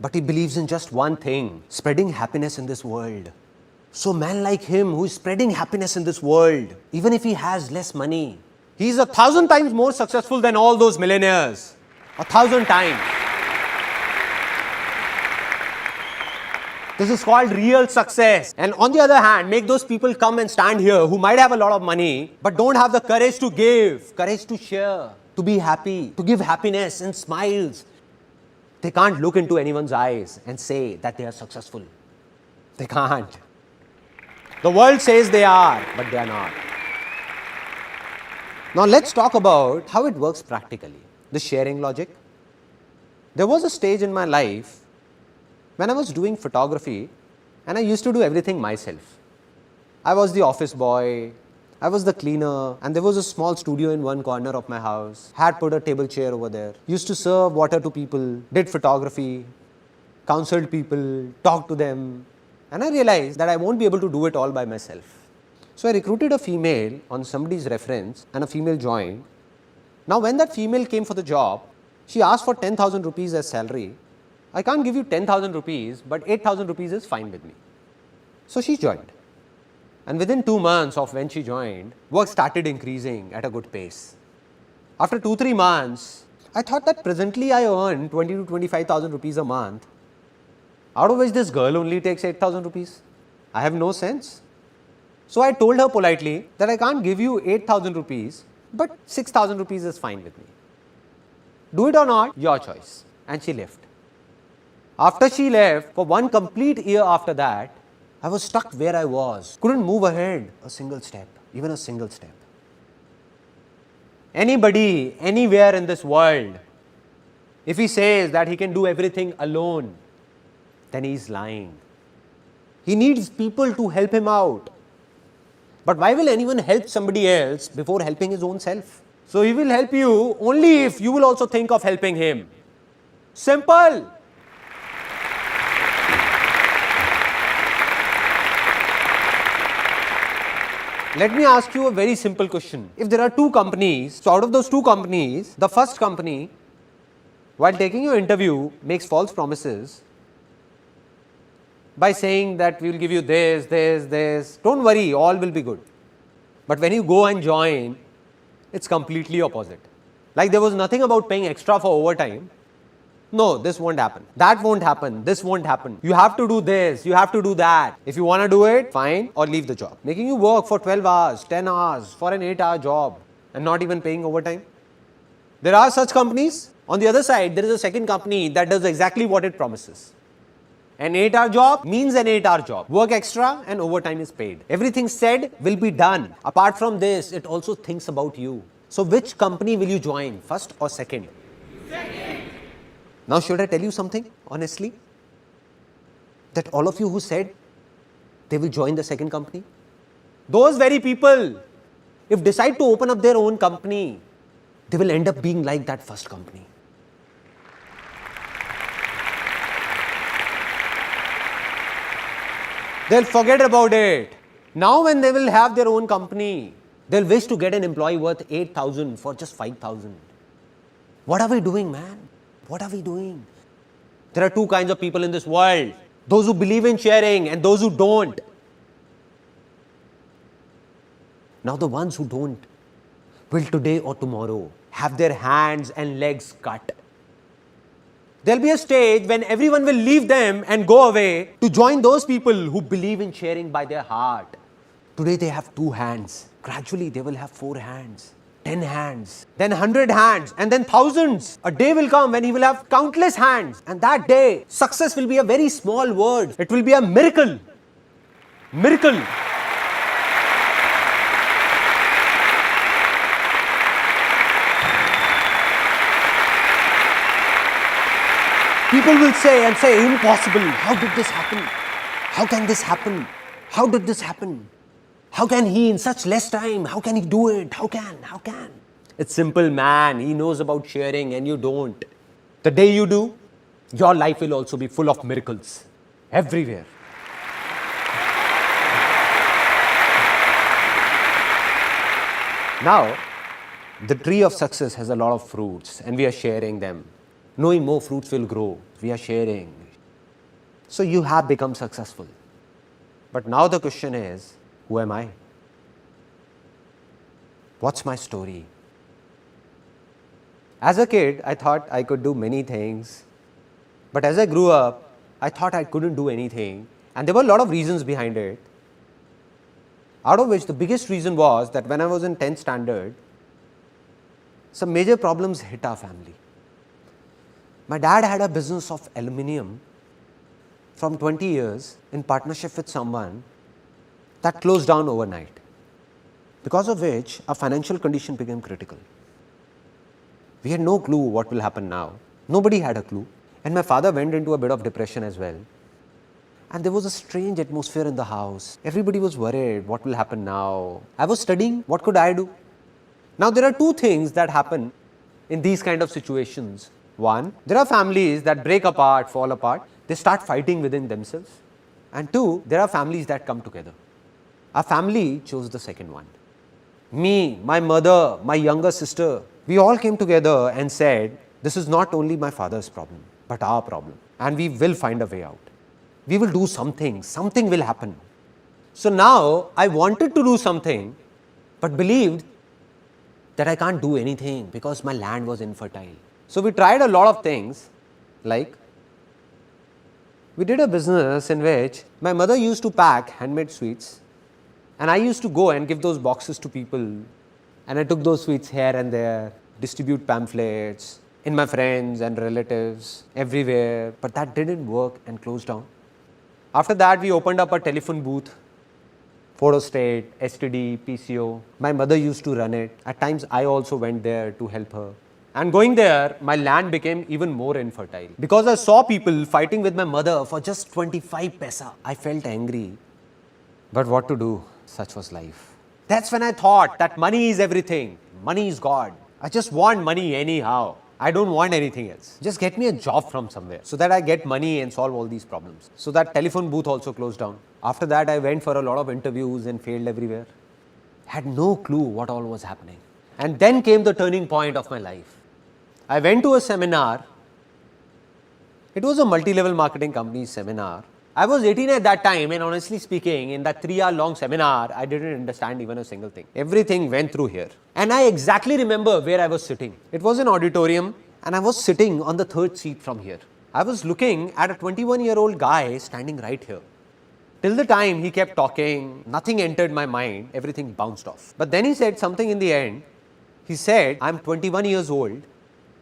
but he believes in just one thing, spreading happiness in this world. So man like him who is spreading happiness in this world, even if he has less money, he is 1,000 times more successful than all those millionaires. 1,000 times. This is called real success. And on the other hand, make those people come and stand here who might have a lot of money, but don't have the courage to give, courage to share, to be happy, to give happiness and smiles. They can't look into anyone's eyes and say that they are successful. They can't. The world says they are, but they are not. Now let's talk about how it works practically, the sharing logic. There was a stage in my life when I was doing photography and I used to do everything myself. I was the office boy, I was the cleaner, and there was a small studio in one corner of my house. Had put a table chair over there. Used to serve water to people, did photography, counseled people, talked to them. And I realized that I won't be able to do it all by myself. So I recruited a female on somebody's reference and a female joined. Now when that female came for the job, she asked for 10,000 rupees as salary I can't give you 10,000 rupees, but 8,000 rupees is fine with me. So she joined. And within 2 months of when she joined, work started increasing at a good pace. After 2-3 months, I thought that presently I earn 20 to 25,000 rupees a month, out of which this girl only takes 8,000 rupees. I have no sense. So I told her politely that I can't give you 8,000 rupees, but 6,000 rupees is fine with me. Do it or not, your choice. And she left. After she left, for 1 complete year after that, I was stuck where I was. Couldn't move ahead a single step, even a single step. Anybody, anywhere in this world, if he says that he can do everything alone, then he is lying. He needs people to help him out. But why will anyone help somebody else before helping his own self? So he will help you only if you will also think of helping him. Simple. Let me ask you a very simple question. If there are 2 companies, so out of those 2 companies, the first company, while taking your interview, makes false promises by saying that we will give you this, this, this. Don't worry, all will be good. But when you go and join, it's completely opposite. Like there was nothing about paying extra for overtime. No, this won't happen. That won't happen. This won't happen. You have to do this. You have to do that. If you want to do it, fine, or leave the job. Making you work for 12 hours, 10 hours for an 8-hour job and not even paying overtime. There are such companies. On the other side, there is a second company that does exactly what it promises. An 8-hour job means an 8-hour job. Work extra and overtime is paid. Everything said will be done. Apart from this, it also thinks about you. So which company will you join, first or second? Second. Now should I tell you something, honestly? That all of you who said they will join the second company, those very people, if decide to open up their own company, they will end up being like that first company. They'll forget about it. Now when they will have their own company, they'll wish to get an employee worth 8,000 for just 5,000. What are we doing, man? What are we doing? There are 2 kinds of people in this world. Those who believe in sharing and those who don't. Now the ones who don't will today or tomorrow have their hands and legs cut. There will be a stage when everyone will leave them and go away to join those people who believe in sharing by their heart. Today they have 2 hands. Gradually they will have 4 hands. 10 hands, then 100 hands, and then thousands. A day will come when he will have countless hands, and that day, success will be a very small word. It will be a miracle. Miracle. People will say impossible. How did this happen? How can this happen? How did this happen? How can he in such less time? How can he do it? How can? It's simple, man. He knows about sharing and you don't. The day you do, your life will also be full of miracles. Everywhere. Now, the tree of success has a lot of fruits and we are sharing them. Knowing more fruits will grow. We are sharing. So you have become successful. But now the question is, who am I? What's my story? As a kid, I thought I could do many things. But as I grew up, I thought I couldn't do anything. And there were a lot of reasons behind it. Out of which the biggest reason was that when I was in 10th standard, some major problems hit our family. My dad had a business of aluminium from 20 years in partnership with someone that closed down overnight, because of which our financial condition became critical. We had no clue what will happen now. Nobody had a clue. And my father went into a bit of depression as well. And there was a strange atmosphere in the house. Everybody was worried, what will happen now? I was studying, what could I do? Now there are 2 things that happen in these kind of situations. One, there are families that break apart, fall apart. They start fighting within themselves. And 2, there are families that come together. Our family chose the second one. Me, my mother, my younger sister, we all came together and said, this is not only my father's problem, but our problem. and we will find a way out. We will do something will happen. So now I wanted to do something, but believed that I can't do anything because my land was infertile. So we tried a lot of things, like we did a business in which my mother used to pack handmade sweets, and I used to go and give those boxes to people, and I took those sweets here and there, distribute pamphlets in my friends and relatives everywhere, but that didn't work and closed down. After that, we opened up a telephone booth, photo state, STD, PCO. My mother used to run it. At times, I also went there to help her. And going there, my land became even more infertile. Because I saw people fighting with my mother for just 25 paisa. I felt angry. But what to do? Such was life. That's when I thought that money is everything. Money is God. I just want money anyhow. I don't want anything else. Just get me a job from somewhere so that I get money and solve all these problems. So that telephone booth also closed down. After that, I went for a lot of interviews and failed everywhere. Had no clue what all was happening. And then came the turning point of my life. I went to a seminar. It was a multi-level marketing company seminar. I was 18 at that time, and honestly speaking, in that 3-hour long seminar, I didn't understand even a single thing. Everything went through here. And I exactly remember where I was sitting. It was an auditorium, and I was sitting on the third seat from here. I was looking at a 21-year-old guy standing right here. Till the time he kept talking, nothing entered my mind, everything bounced off. But then he said something in the end. He said, I'm 21 years old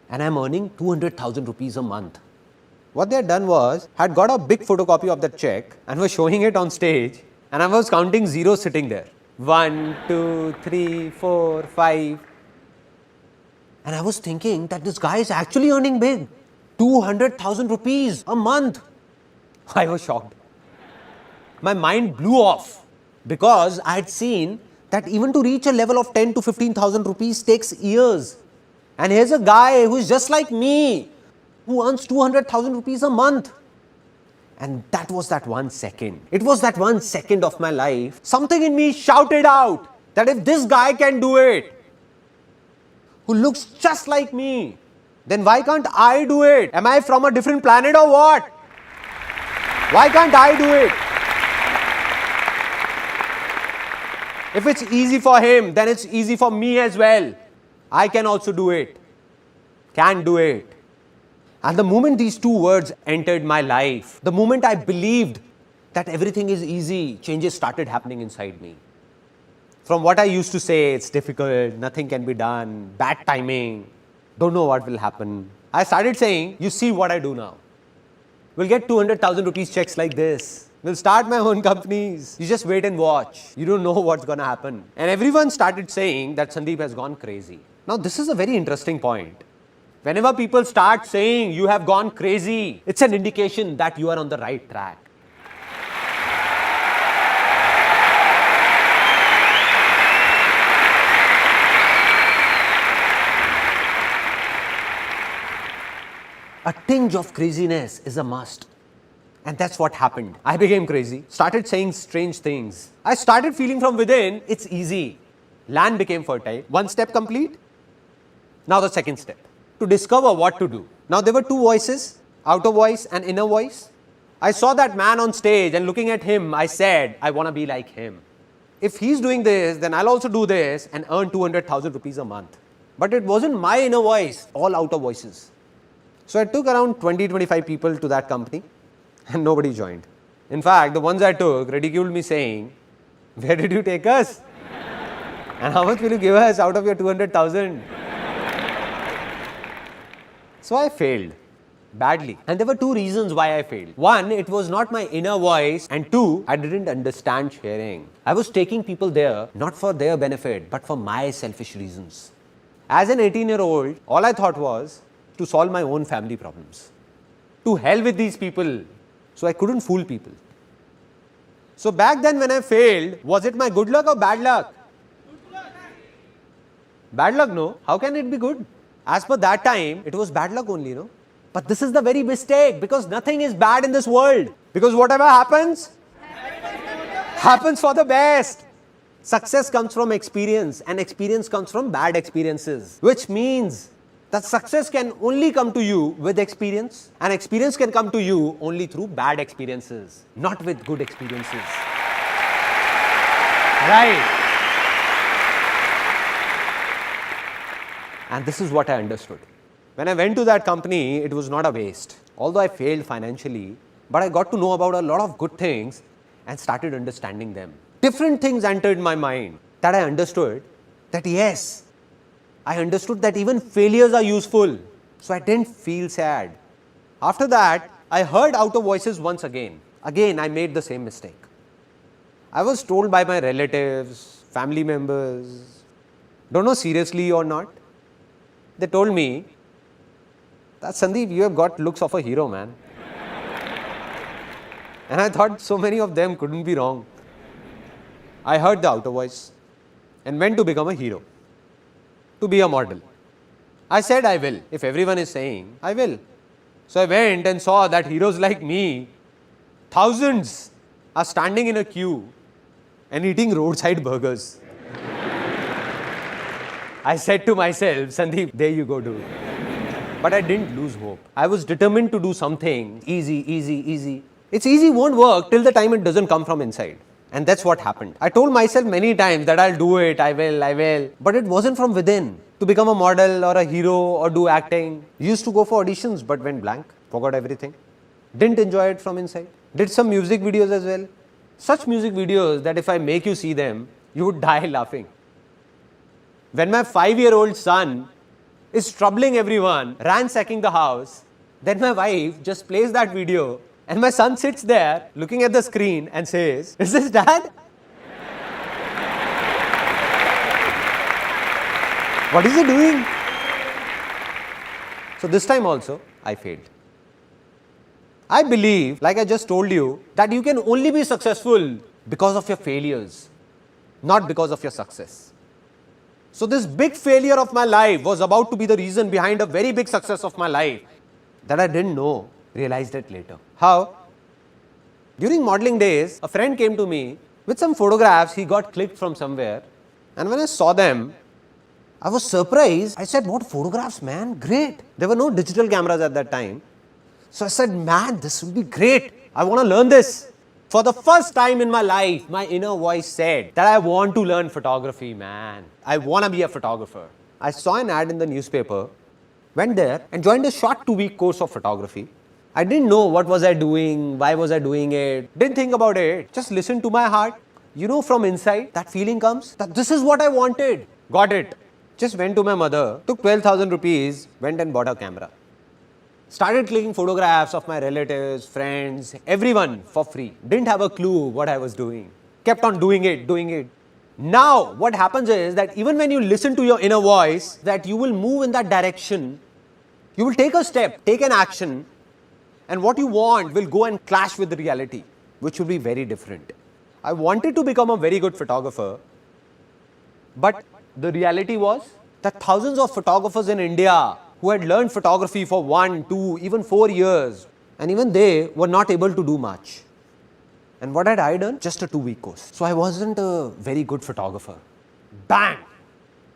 and I'm earning 200,000 rupees a month. What they had done was, had got a big photocopy of that check and was showing it on stage, and I was counting zeros sitting there. 1, 2, 3, 4, 5. And I was thinking that this guy is actually earning big. 200,000 rupees a month. I was shocked. My mind blew off because I had seen that even to reach a level of 10 to 15,000 rupees takes years. And here's a guy who is just like me, who earns 200,000 rupees a month. And that was that 1 second. It was that 1 second of my life. Something in me shouted out that if this guy can do it, who looks just like me, then why can't I do it? Am I from a different planet or what? Why can't I do it? If it's easy for him, then it's easy for me as well. I can also do it. Can do it. And the moment these two words entered my life, the moment I believed that everything is easy, changes started happening inside me. From what I used to say, it's difficult, nothing can be done, bad timing, don't know what will happen, I started saying, you see what I do now. We'll get 200,000 rupees checks like this. We'll start my own companies. You just wait and watch. You don't know what's going to happen. And everyone started saying that Sandeep has gone crazy. Now, this is a very interesting point. Whenever people start saying you have gone crazy, it's an indication that you are on the right track. A tinge of craziness is a must. And that's what happened. I became crazy, started saying strange things. I started feeling from within, it's easy. Land became fertile. 1 step complete. Now the second step, to discover what to do. Now there were 2 voices, outer voice and inner voice. I saw that man on stage and looking at him, I said, I want to be like him. If he's doing this, then I'll also do this and earn 200,000 rupees a month. But it wasn't my inner voice, all outer voices. So I took around 20-25 people to that company and nobody joined. In fact, the ones I took ridiculed me saying, where did you take us? And how much will you give us out of your 200,000? So I failed badly. And there were 2 reasons why I failed. 1, it was not my inner voice. And 2, I didn't understand sharing. I was taking people there not for their benefit, but for my selfish reasons. As an 18-year-old, all I thought was to solve my own family problems. To hell with these people. So I couldn't fool people. So back then when I failed, was it my good luck or bad luck? Bad luck, no. How can it be good? As per that time, it was bad luck only, no? But this is the very mistake, because nothing is bad in this world. Because whatever happens, happens for the best. Success comes from experience, and experience comes from bad experiences. Which means that success can only come to you with experience, and experience can come to you only through bad experiences, not with good experiences. Right. And this is what I understood. When I went to that company, it was not a waste. Although I failed financially, but I got to know about a lot of good things and started understanding them. Different things entered my mind that I understood that yes, I understood that even failures are useful. So I didn't feel sad. After that, I heard outer voices once again. Again, I made the same mistake. I was told by my relatives, family members, don't know seriously or not. They told me that Sandeep, you have got looks of a hero, man. And I thought so many of them couldn't be wrong. I heard the outer voice and went to become a hero, to be a model. I said I will. If everyone is saying, I will. So I went and saw that heroes like me, thousands, are standing in a queue and eating roadside burgers. I said to myself, Sandeep, there you go, dude. But I didn't lose hope. I was determined to do something easy. It's easy won't work till the time it doesn't come from inside. And that's what happened. I told myself many times that I'll do it, I will. But it wasn't from within. To become a model or a hero or do acting. Used to go for auditions but went blank. Forgot everything. Didn't enjoy it from inside. Did some music videos as well. Such music videos that if I make you see them, you would die laughing. When my 5-year-old son is troubling everyone, ransacking the house, then my wife just plays that video and my son sits there looking at the screen and says, "Is this dad?" What is he doing? So this time also, I failed. I believe, like I just told you, that you can only be successful because of your failures, not because of your success. So this big failure of my life was about to be the reason behind a very big success of my life that I didn't know, realized it later. How? During modeling days, a friend came to me with some photographs he got clicked from somewhere, and when I saw them, I was surprised. I said, what photographs, man? Great. There were no digital cameras at that time. So I said, man, this will be great. I want to learn this. For the first time in my life, my inner voice said that I want to learn photography, man. I want to be a photographer. I saw an ad in the newspaper, went there and joined a short 2-week course of photography. I didn't know what was I doing, why was I doing it, didn't think about it, just listened to my heart. You know, from inside, that feeling comes that this is what I wanted. Got it. Just went to my mother, took 12,000 rupees, went and bought a camera. Started clicking photographs of my relatives, friends, everyone for free. Didn't have a clue what I was doing. Kept on doing it. Now, what happens is that even when you listen to your inner voice, that you will move in that direction. You will take a step, take an action, and what you want will go and clash with the reality, which will be very different. I wanted to become a very good photographer, but the reality was that thousands of photographers in India who had learned photography for 1, 2, even 4 years, and even they were not able to do much. And what had I done? Just a 2-week course. So I wasn't a very good photographer. Bang!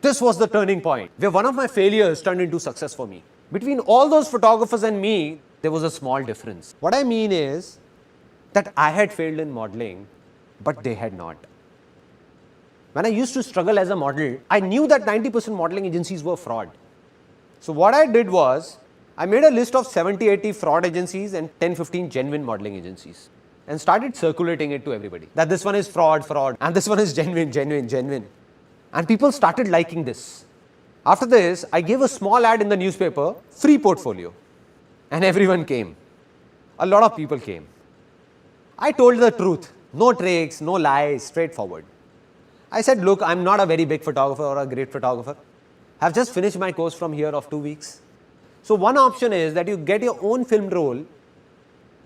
This was the turning point where one of my failures turned into success for me. Between all those photographers and me, there was a small difference. What I mean is that I had failed in modeling, but they had not. When I used to struggle as a model, I knew that 90% modeling agencies were fraud. So what I did was, I made a list of 70-80 fraud agencies and 10-15 genuine modeling agencies and started circulating it to everybody. That this one is fraud, and this one is genuine. And people started liking this. After this, I gave a small ad in the newspaper, free portfolio. And everyone came. A lot of people came. I told the truth. No tricks, no lies, straightforward. I said, look, I'm not a very big photographer or a great photographer. I've just finished my course from here of 2 weeks. So one option is that you get your own film roll,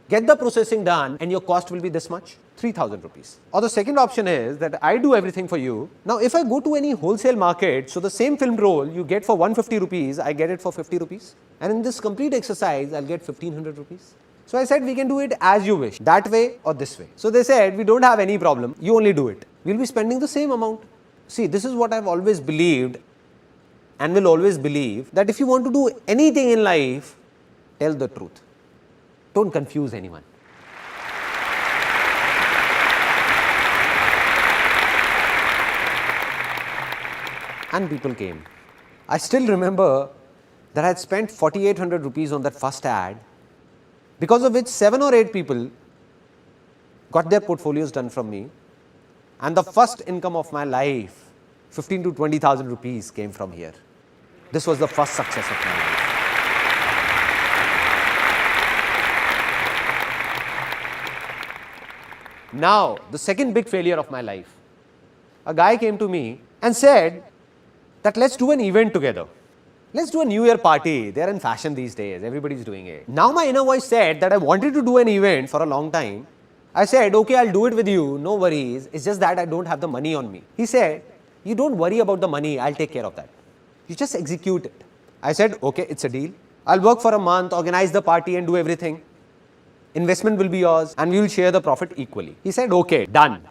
get the processing done, and your cost will be this much, 3,000 rupees. Or the second option is that I do everything for you. Now, if I go to any wholesale market, so the same film roll you get for 150 rupees, I get it for 50 rupees. And in this complete exercise, I'll get 1,500 rupees. So I said, we can do it as you wish, that way or this way. So they said, we don't have any problem, you only do it. We'll be spending the same amount. See, this is what I've always believed, and will always believe that if you want to do anything in life, tell the truth. Don't confuse anyone. And people came. I still remember that I had spent 4,800 rupees on that first ad, because of which 7 or 8 people got their portfolios done from me, and the first income of my life, 15 to 20,000 rupees, came from here. This was the first success of my life. Now, the second big failure of my life. A guy came to me and said that let's do an event together. Let's do a New Year party. They are in fashion these days. Everybody's doing it. Now my inner voice said that I wanted to do an event for a long time. I said, okay, I'll do it with you. No worries. It's just that I don't have the money on me. He said, you don't worry about the money. I'll take care of that. You just execute it. I said, okay, it's a deal. I'll work for a month, organize the party and do everything. Investment will be yours and we will share the profit equally. He said, okay, done.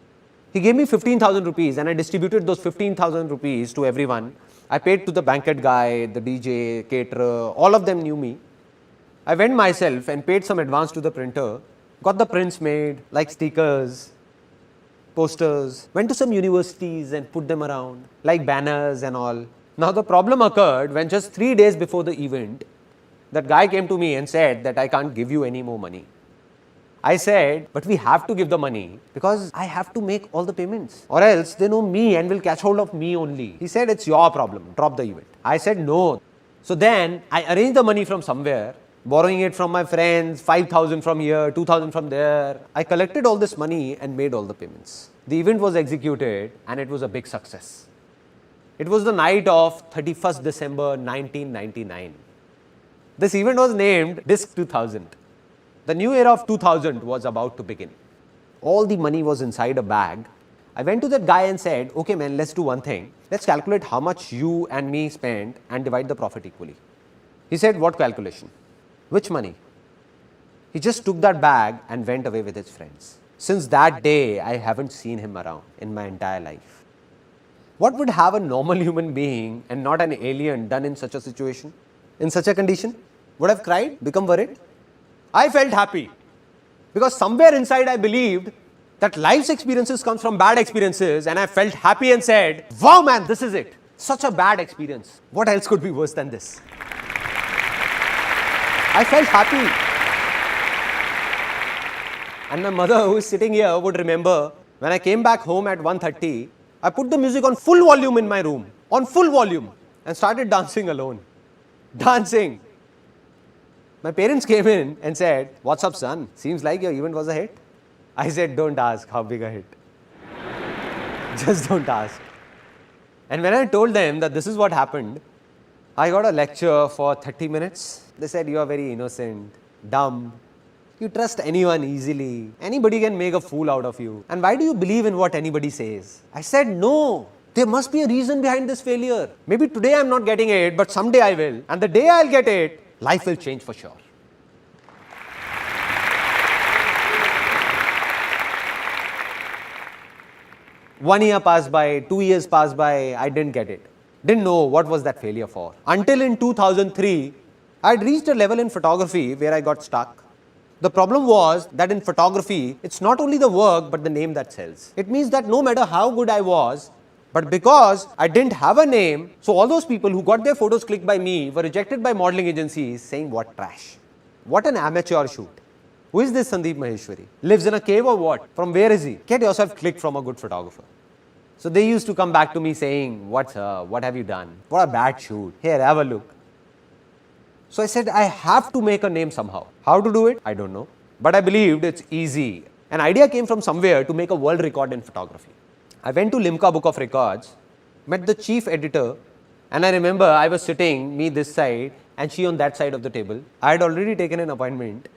He gave me 15,000 rupees and I distributed those 15,000 rupees to everyone. I paid to the banquet guy, the DJ, caterer, all of them knew me. I went myself and paid some advance to the printer, got the prints made like stickers, posters, went to some universities and put them around like banners and all. Now the problem occurred when just 3 days before the event, that guy came to me and said that I can't give you any more money. I said, but we have to give the money because I have to make all the payments or else they know me and will catch hold of me only. He said, it's your problem, drop the event. I said, no. So then I arranged the money from somewhere, borrowing it from my friends, 5,000 from here, 2,000 from there. I collected all this money and made all the payments. The event was executed and it was a big success. It was the night of 31st December 1999. This event was named Disc 2000. The new era of 2000 was about to begin. All the money was inside a bag. I went to that guy and said, okay man, let's do one thing. Let's calculate how much you and me spent and divide the profit equally. He said, what calculation? Which money? He just took that bag and went away with his friends. Since that day, I haven't seen him around in my entire life. What would have a normal human being and not an alien done in such a situation? In such a condition? Would have cried, become worried? I felt happy because somewhere inside I believed that life's experiences come from bad experiences, and I felt happy and said, wow man, this is it. Such a bad experience. What else could be worse than this? I felt happy. And my mother, who is sitting here, would remember when I came back home at 1:30, I put the music on full volume in my room, on full volume, and started dancing alone. Dancing. My parents came in and said, what's up son? Seems like your event was a hit. I said, don't ask how big a hit. Just don't ask. And when I told them that this is what happened, I got a lecture for 30 minutes. They said, you are very innocent, dumb. You trust anyone easily. Anybody can make a fool out of you. And why do you believe in what anybody says? I said, no. There must be a reason behind this failure. Maybe today I'm not getting it, but someday I will. And the day I'll get it, life will change for sure. One year passed by, 2 years passed by, I didn't get it. Didn't know what was that failure for. Until in 2003, I had reached a level in photography where I got stuck. The problem was that in photography, it's not only the work but the name that sells. It means that no matter how good I was, but because I didn't have a name, so all those people who got their photos clicked by me were rejected by modeling agencies saying, what trash. What an amateur shoot. Who is this Sandeep Maheshwari? Lives in a cave or what? From where is he? Get yourself clicked from a good photographer. So they used to come back to me saying, what have you done? What a bad shoot. Here, have a look. So I said, I have to make a name somehow. How to do it? I don't know. But I believed it's easy. An idea came from somewhere to make a world record in photography. I went to Limca Book of Records, met the chief editor, and I remember I was sitting, me this side, and she on that side of the table. I had already taken an appointment.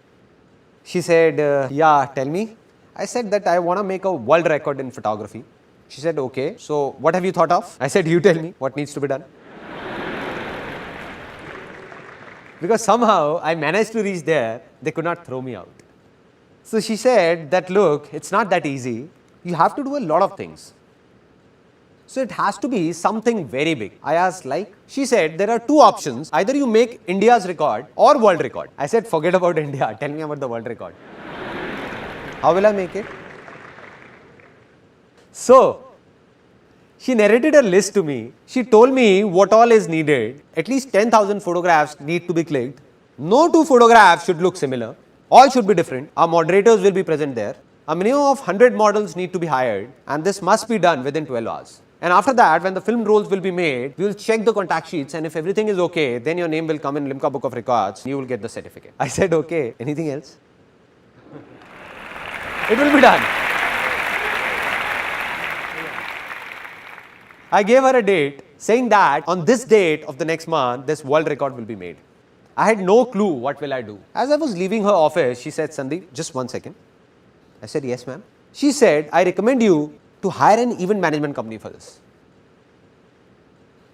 She said, yeah, tell me. I said that I want to make a world record in photography. She said, okay, so what have you thought of? I said, you tell me what needs to be done. Because somehow I managed to reach there, they could not throw me out. So she said that, look, it's not that easy. You have to do a lot of things. So it has to be something very big. I asked like, she said there are two options. Either you make India's record or world record. I said forget about India, tell me about the world record. How will I make it? So she narrated a list to me. She told me what all is needed. At least 10,000 photographs need to be clicked. No two photographs should look similar. All should be different. Our moderators will be present there. A minimum of 100 models need to be hired, and this must be done within 12 hours. And after that, when the film rolls will be made, we will check the contact sheets, and if everything is okay, then your name will come in Limca Book of Records. You will get the certificate. I said, okay. Anything else? It will be done. I gave her a date saying that on this date of the next month, this world record will be made. I had no clue what will I do. As I was leaving her office, she said, Sandeep, just 1 second. I said, yes, ma'am. She said, I recommend you to hire an event management company for this.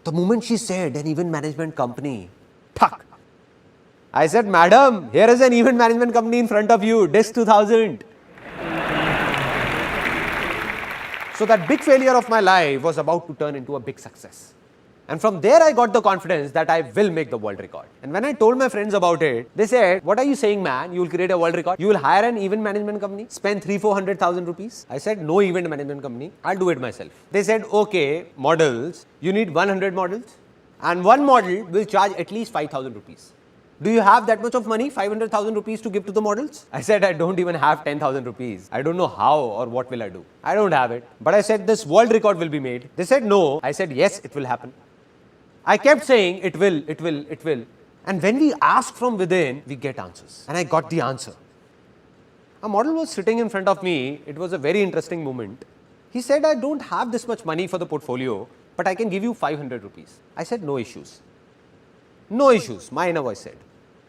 The moment she said an event management company, tuck. I said, madam, here is an event management company in front of you, Disc 2000. So that big failure of my life was about to turn into a big success. And from there I got the confidence that I will make the world record. And when I told my friends about it, they said, what are you saying, man? You will create a world record? You will hire an event management company? Spend 300,000-400,000 rupees? I said, no event management company. I'll do it myself. They said, okay, models. You need 100 models. And one model will charge at least 5,000 rupees. Do you have that much of money, 500,000 rupees to give to the models? I said, I don't even have 10,000 rupees. I don't know how or what will I do. I don't have it. But I said, this world record will be made. They said, no. I said, yes, it will happen. I kept saying, it will, it will, it will. And when we ask from within, we get answers. And I got the answer. A model was sitting in front of me. It was a very interesting moment. He said, I don't have this much money for the portfolio, but I can give you 500 rupees. I said, no issues. No issues, my inner voice said.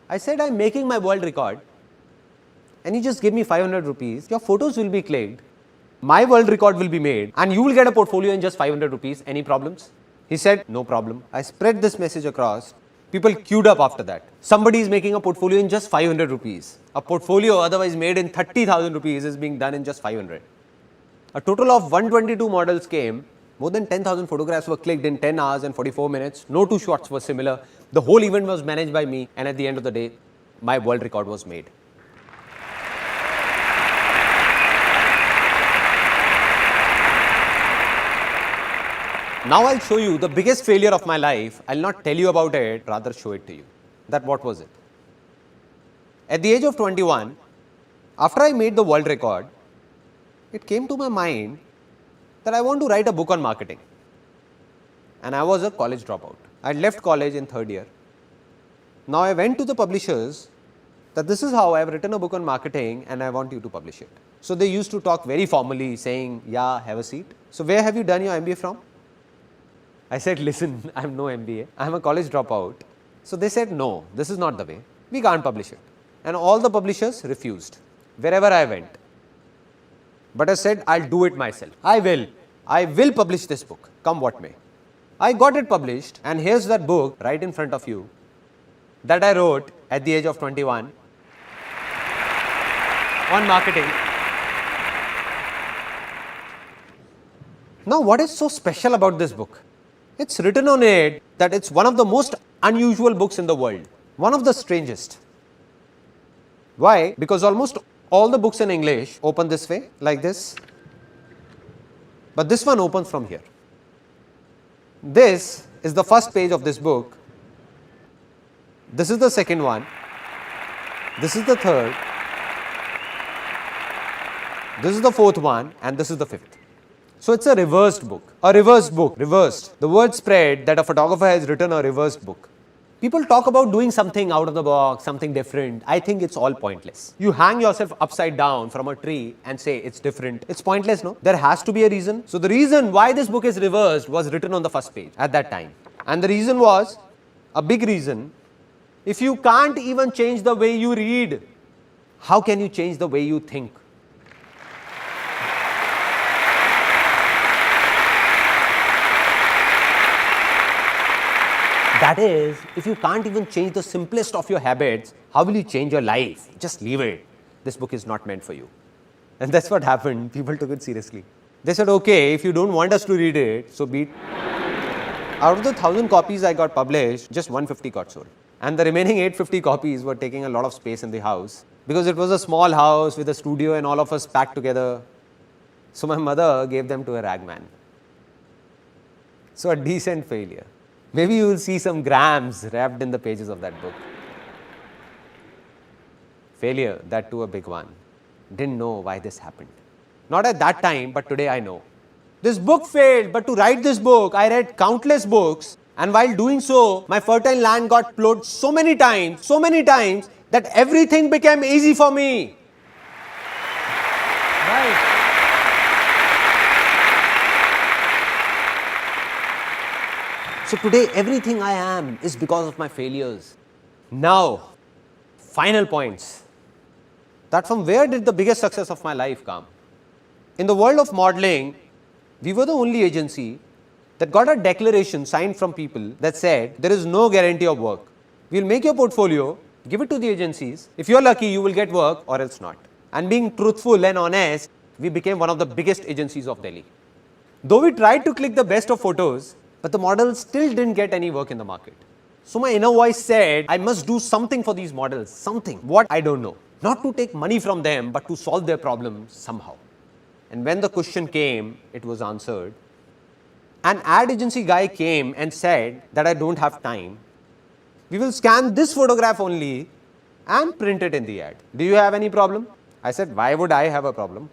I said, I'm making my world record. And you just give me 500 rupees. Your photos will be clicked. My world record will be made. And you will get a portfolio in just 500 rupees. Any problems? He said, no problem. I spread this message across. People queued up after that. Somebody is making a portfolio in just 500 rupees. A portfolio otherwise made in 30,000 rupees is being done in just 500. A total of 122 models came. More than 10,000 photographs were clicked in 10 hours and 44 minutes. No two shots were similar. The whole event was managed by me. And at the end of the day, my world record was made. Now I'll show you the biggest failure of my life. I'll not tell you about it, rather show it to you. That what was it? At the age of 21, after I made the world record, it came to my mind that I want to write a book on marketing. And I was a college dropout. I left college in third year. Now I went to the publishers that this is how I have written a book on marketing and I want you to publish it. So they used to talk very formally saying, yeah, have a seat. So where have you done your MBA from? I said, listen, I have no MBA. I am a college dropout. So they said, no, this is not the way. We can't publish it. And all the publishers refused wherever I went. But I said, I'll do it myself. I will publish this book, come what may. I got it published, and here's that book right in front of you that I wrote at the age of 21 on marketing. Now, what is so special about this book? It's written on it that it's one of the most unusual books in the world, one of the strangest. Why? Because almost all the books in English open this way, like this. But this one opens from here. This is the first page of this book. This is the second one. This is the third. This is the fourth one, and this is the fifth. So it's a reversed book. A reversed book. Reversed. The word spread that a photographer has written a reversed book. People talk about doing something out of the box, something different. I think it's all pointless. You hang yourself upside down from a tree and say it's different. It's pointless, no? There has to be a reason. So the reason why this book is reversed was written on the first page at that time. And the reason was, a big reason, if you can't even change the way you read, how can you change the way you think? That is, if you can't even change the simplest of your habits, how will you change your life? Just leave it. This book is not meant for you. And that's what happened. People took it seriously. They said, okay, if you don't want us to read it, so be it. Out of the 1,000 copies I got published, just 150 got sold. And the remaining 850 copies were taking a lot of space in the house because it was a small house with a studio and all of us packed together. So my mother gave them to a ragman. So a decent failure. Maybe you will see some grams wrapped in the pages of that book. Failure, that too a big one. Didn't know why this happened. Not at that time, but today I know. This book failed, but to write this book, I read countless books, and while doing so, my fertile land got plowed so many times, that everything became easy for me. Right. So today, everything I am is because of my failures. Now, final points. That from where did the biggest success of my life come? In the world of modeling, we were the only agency that got a declaration signed from people that said there is no guarantee of work. We'll make your portfolio, give it to the agencies. If you're lucky, you will get work or else not. And being truthful and honest, we became one of the biggest agencies of Delhi. Though we tried to click the best of photos, but the models still didn't get any work in the market. So my inner voice said, I must do something for these models, something. What? I don't know. Not to take money from them, but to solve their problems somehow. And when the question came, it was answered. An ad agency guy came and said that I don't have time. We will scan this photograph only and print it in the ad. Do you have any problem? I said, why would I have a problem?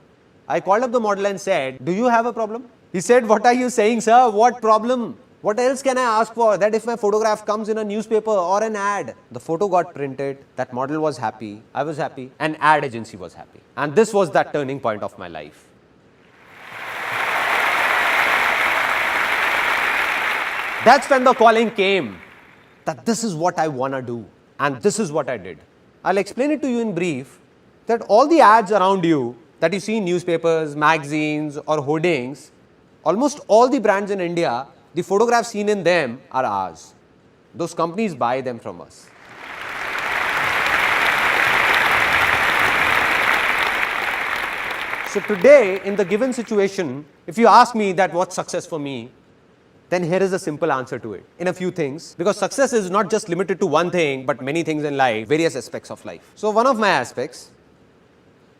I called up the model and said, do you have a problem? He said, what are you saying, sir? What problem? What else can I ask for? That if my photograph comes in a newspaper or an ad, the photo got printed, that model was happy, I was happy, and ad agency was happy. And this was that turning point of my life. That's when the calling came that this is what I want to do and this is what I did. I'll explain it to you in brief that all the ads around you that you see in newspapers, magazines or hoardings, almost all the brands in India, the photographs seen in them are ours. Those companies buy them from us. So today, in the given situation, if you ask me that what's success for me, then here is a simple answer to it in a few things, because success is not just limited to one thing, but many things in life, various aspects of life. So one of my aspects,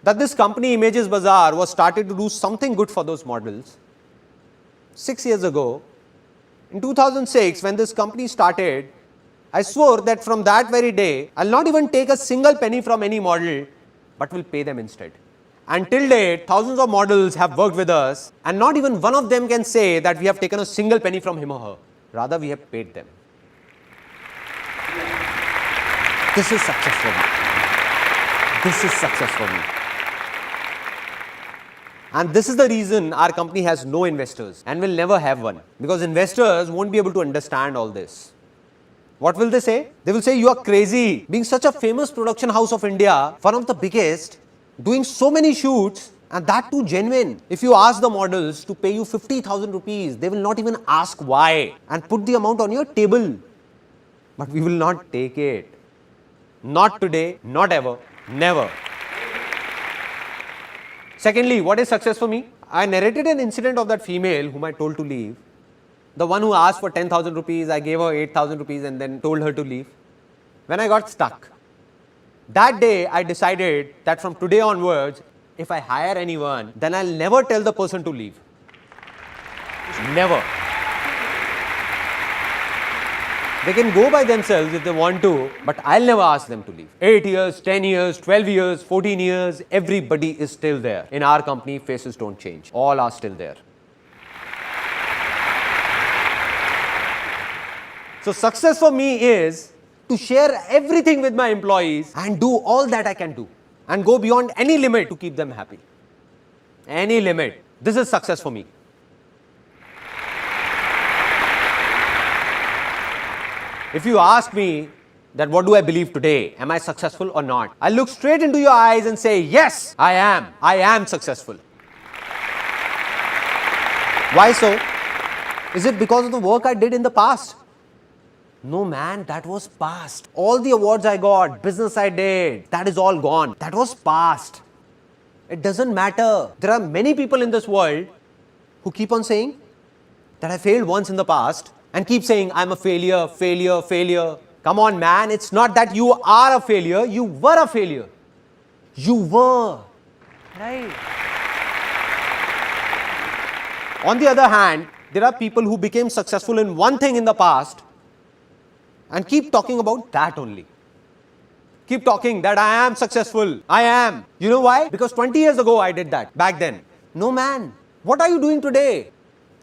that this company Images Bazaar was started to do something good for those models 6 years ago. In 2006, when this company started, I swore that from that very day, I'll not even take a single penny from any model, but will pay them instead. Until date, thousands of models have worked with us, and not even one of them can say that we have taken a single penny from him or her. Rather, we have paid them. This is success for me. This is success for me. And this is the reason our company has no investors and will never have one, because investors won't be able to understand all this. What will they say? They will say, you are crazy. Being such a famous production house of India, one of the biggest, doing so many shoots, and that too genuine. If you ask the models to pay you 50,000 rupees, they will not even ask why and put the amount on your table. But we will not take it. Not today, not ever, never. Secondly, what is success for me? I narrated an incident of that female whom I told to leave. The one who asked for 10,000 rupees, I gave her 8,000 rupees and then told her to leave. When I got stuck, that day I decided that from today onwards, if I hire anyone, then I'll never tell the person to leave. Never. They can go by themselves if they want to, but I'll never ask them to leave. 8 years, 10 years, 12 years, 14 years, everybody is still there. In our company, faces don't change. All are still there. So success for me is to share everything with my employees and do all that I can do and go beyond any limit to keep them happy. Any limit. This is success for me. If you ask me that what do I believe today, am I successful or not? I look straight into your eyes and say, yes, I am successful. Why so? Is it because of the work I did in the past? No man, that was past. All the awards I got, business I did, that is all gone. That was past. It doesn't matter. There are many people in this world who keep on saying that I failed once in the past and keep saying I'm a failure, failure, failure. Come on, man, it's not that you are a failure, you were a failure. You were. Right. On the other hand, there are people who became successful in one thing in the past and keep talking about that only. Keep talking that I am successful. I am. You know why? Because 20 years ago I did that back then. No, man. What are you doing today?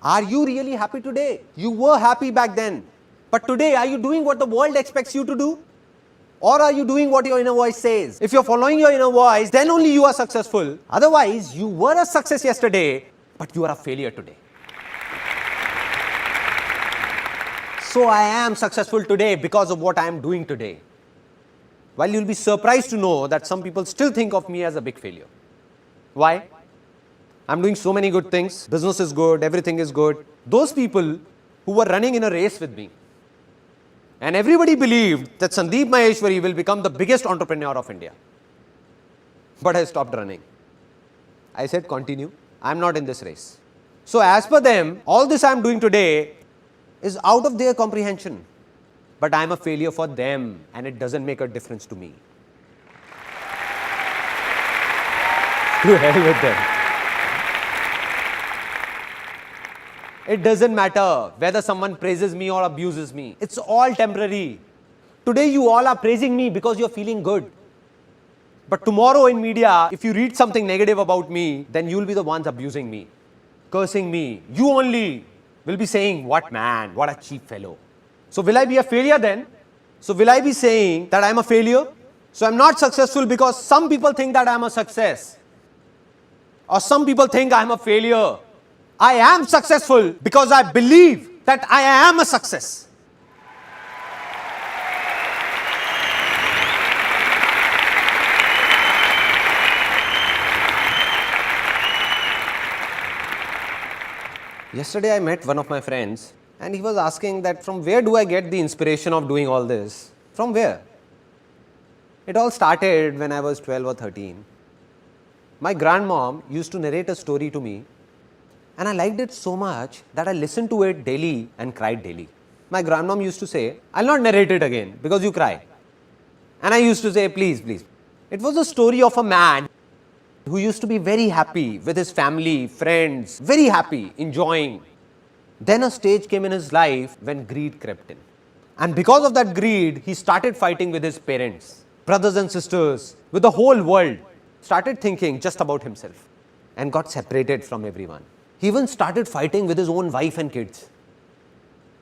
Are you really happy today? You were happy back then. But today, are you doing what the world expects you to do? Or are you doing what your inner voice says? If you're following your inner voice, then only you are successful. Otherwise, you were a success yesterday, but you are a failure today. So I am successful today because of what I am doing today. While you'll be surprised to know that some people still think of me as a big failure. Why? I'm doing so many good things. Business is good, everything is good. Those people who were running in a race with me, and everybody believed that Sandeep Maheshwari will become the biggest entrepreneur of India. But I stopped running. I said, continue. I'm not in this race. So as per them, all this I'm doing today is out of their comprehension. But I'm a failure for them and it doesn't make a difference to me. To hell with them. It doesn't matter whether someone praises me or abuses me. It's all temporary. Today you all are praising me because you're feeling good. But tomorrow in media, if you read something negative about me, then you'll be the ones abusing me, cursing me. You only will be saying, what man, what a cheap fellow. So will I be a failure then? So will I be saying that I'm a failure? So I'm not successful because some people think that I'm a success. Or some people think I'm a failure. I am successful because I believe that I am a success. Yesterday I met one of my friends and he was asking that from where do I get the inspiration of doing all this? From where? It all started when I was 12 or 13. My grandmom used to narrate a story to me and I liked it so much that I listened to it daily and cried daily. My grandmom used to say, I'll not narrate it again because you cry. And I used to say, please, please. It was a story of a man who used to be very happy with his family, friends, very happy, enjoying. Then a stage came in his life when greed crept in. And because of that greed, he started fighting with his parents, brothers and sisters, with the whole world. Started thinking just about himself and got separated from everyone. He even started fighting with his own wife and kids.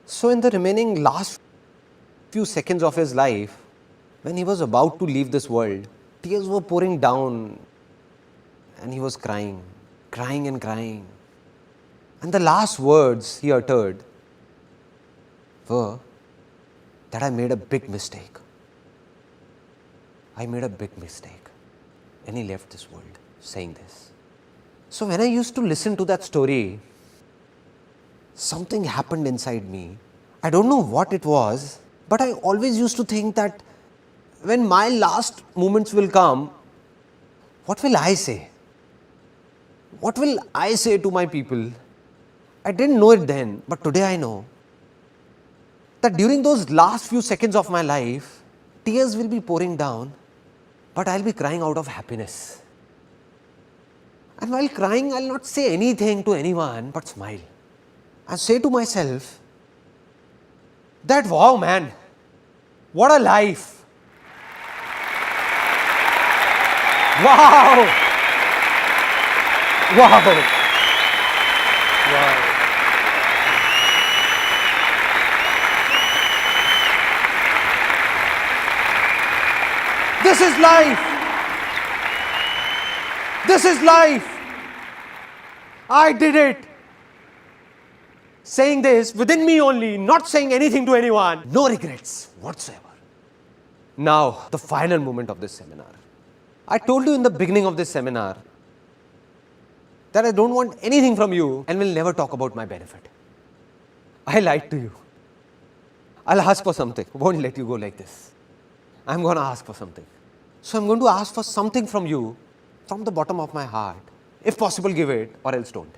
So in the remaining last few seconds of his life, when he was about to leave this world, tears were pouring down and he was crying, crying and crying. And the last words he uttered were that I made a big mistake. I made a big mistake. And he left this world saying this. So when I used to listen to that story, something happened inside me. I don't know what it was, but I always used to think that when my last moments will come, what will I say? What will I say to my people? I didn't know it then, but today I know that during those last few seconds of my life, tears will be pouring down, but I'll be crying out of happiness. And while crying, I'll not say anything to anyone, but smile. And say to myself that, wow, man, what a life. Wow. Wow. Wow. This is life. This is life. I did it. Saying this within me only, not saying anything to anyone, no regrets whatsoever. Now, the final moment of this seminar. I told you in the beginning of this seminar that I don't want anything from you and will never talk about my benefit. I lied to you. I'll ask for something. Won't let you go like this. I'm going to ask for something. So I'm going to ask for something from you from the bottom of my heart. If possible, give it or else don't.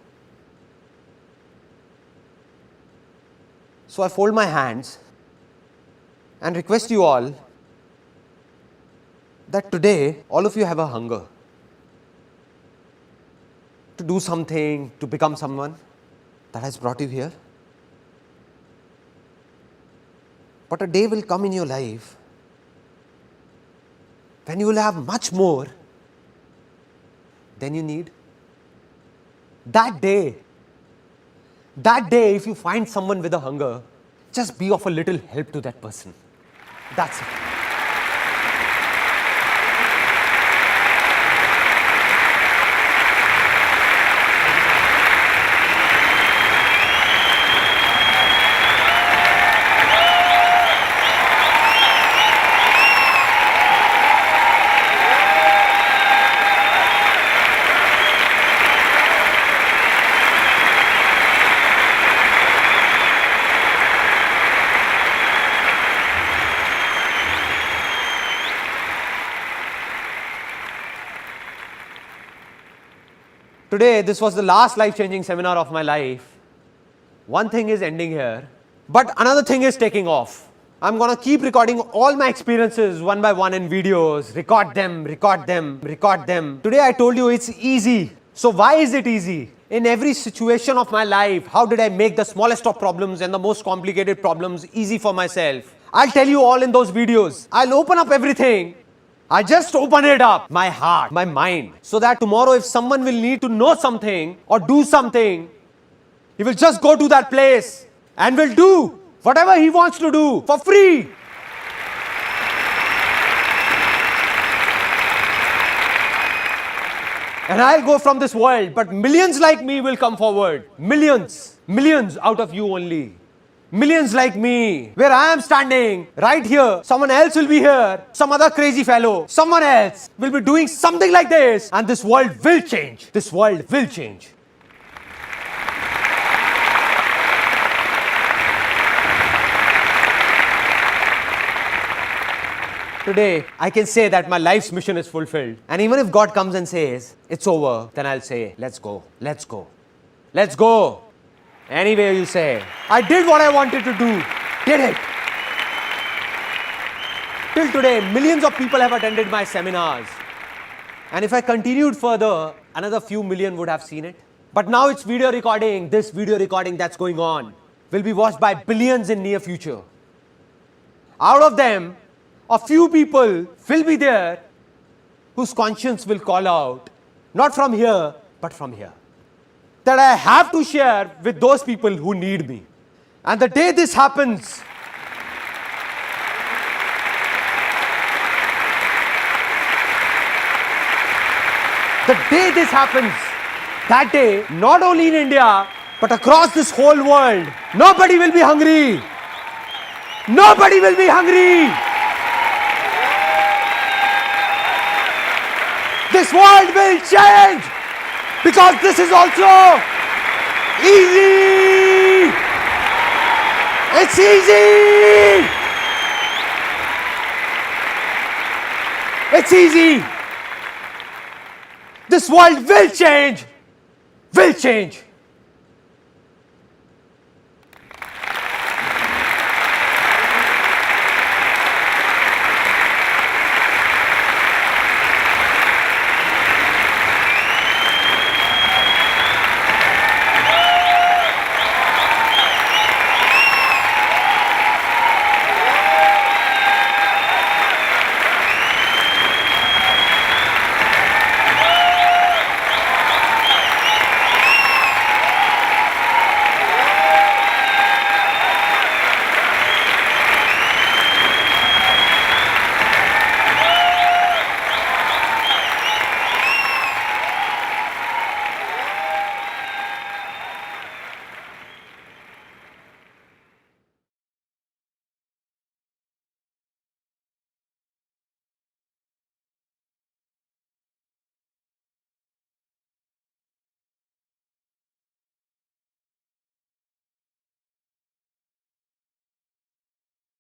So I fold my hands and request you all that today all of you have a hunger to do something, to become someone that has brought you here. But a day will come in your life when you will have much more than you need. That day, if you find someone with a hunger, just be of a little help to that person. That's it. Today, this was the last life-changing seminar of my life. One thing is ending here, but another thing is taking off. I'm gonna keep recording all my experiences one by one in videos, record them. Today I told you it's easy. So why is it easy? In every situation of my life, how did I make the smallest of problems and the most complicated problems easy for myself? I'll tell you all in those videos. I'll open up everything. I just open it up, my heart, my mind, so that tomorrow if someone will need to know something or do something, he will just go to that place and will do whatever he wants to do for free. And I'll go from this world, but millions like me will come forward. Millions out of you only. Millions like me, where I am standing, right here, someone else will be here, some other crazy fellow, someone else will be doing something like this, and this world will change. This world will change. Today, I can say that my life's mission is fulfilled. And even if God comes and says, it's over, then I'll say, let's go, let's go, let's go. Anyway you say, I did what I wanted to do, did it. Till today, millions of people have attended my seminars. And if I continued further, another few million would have seen it. But now it's video recording, this video recording that's going on will be watched by billions in near future. Out of them, a few people will be there whose conscience will call out, not from here, but from here. That I have to share with those people who need me. And the day this happens, that day, not only in India, but across this whole world, nobody will be hungry. Nobody will be hungry. This world will change. Because this is also easy. It's easy. It's easy. This world will change. Will change.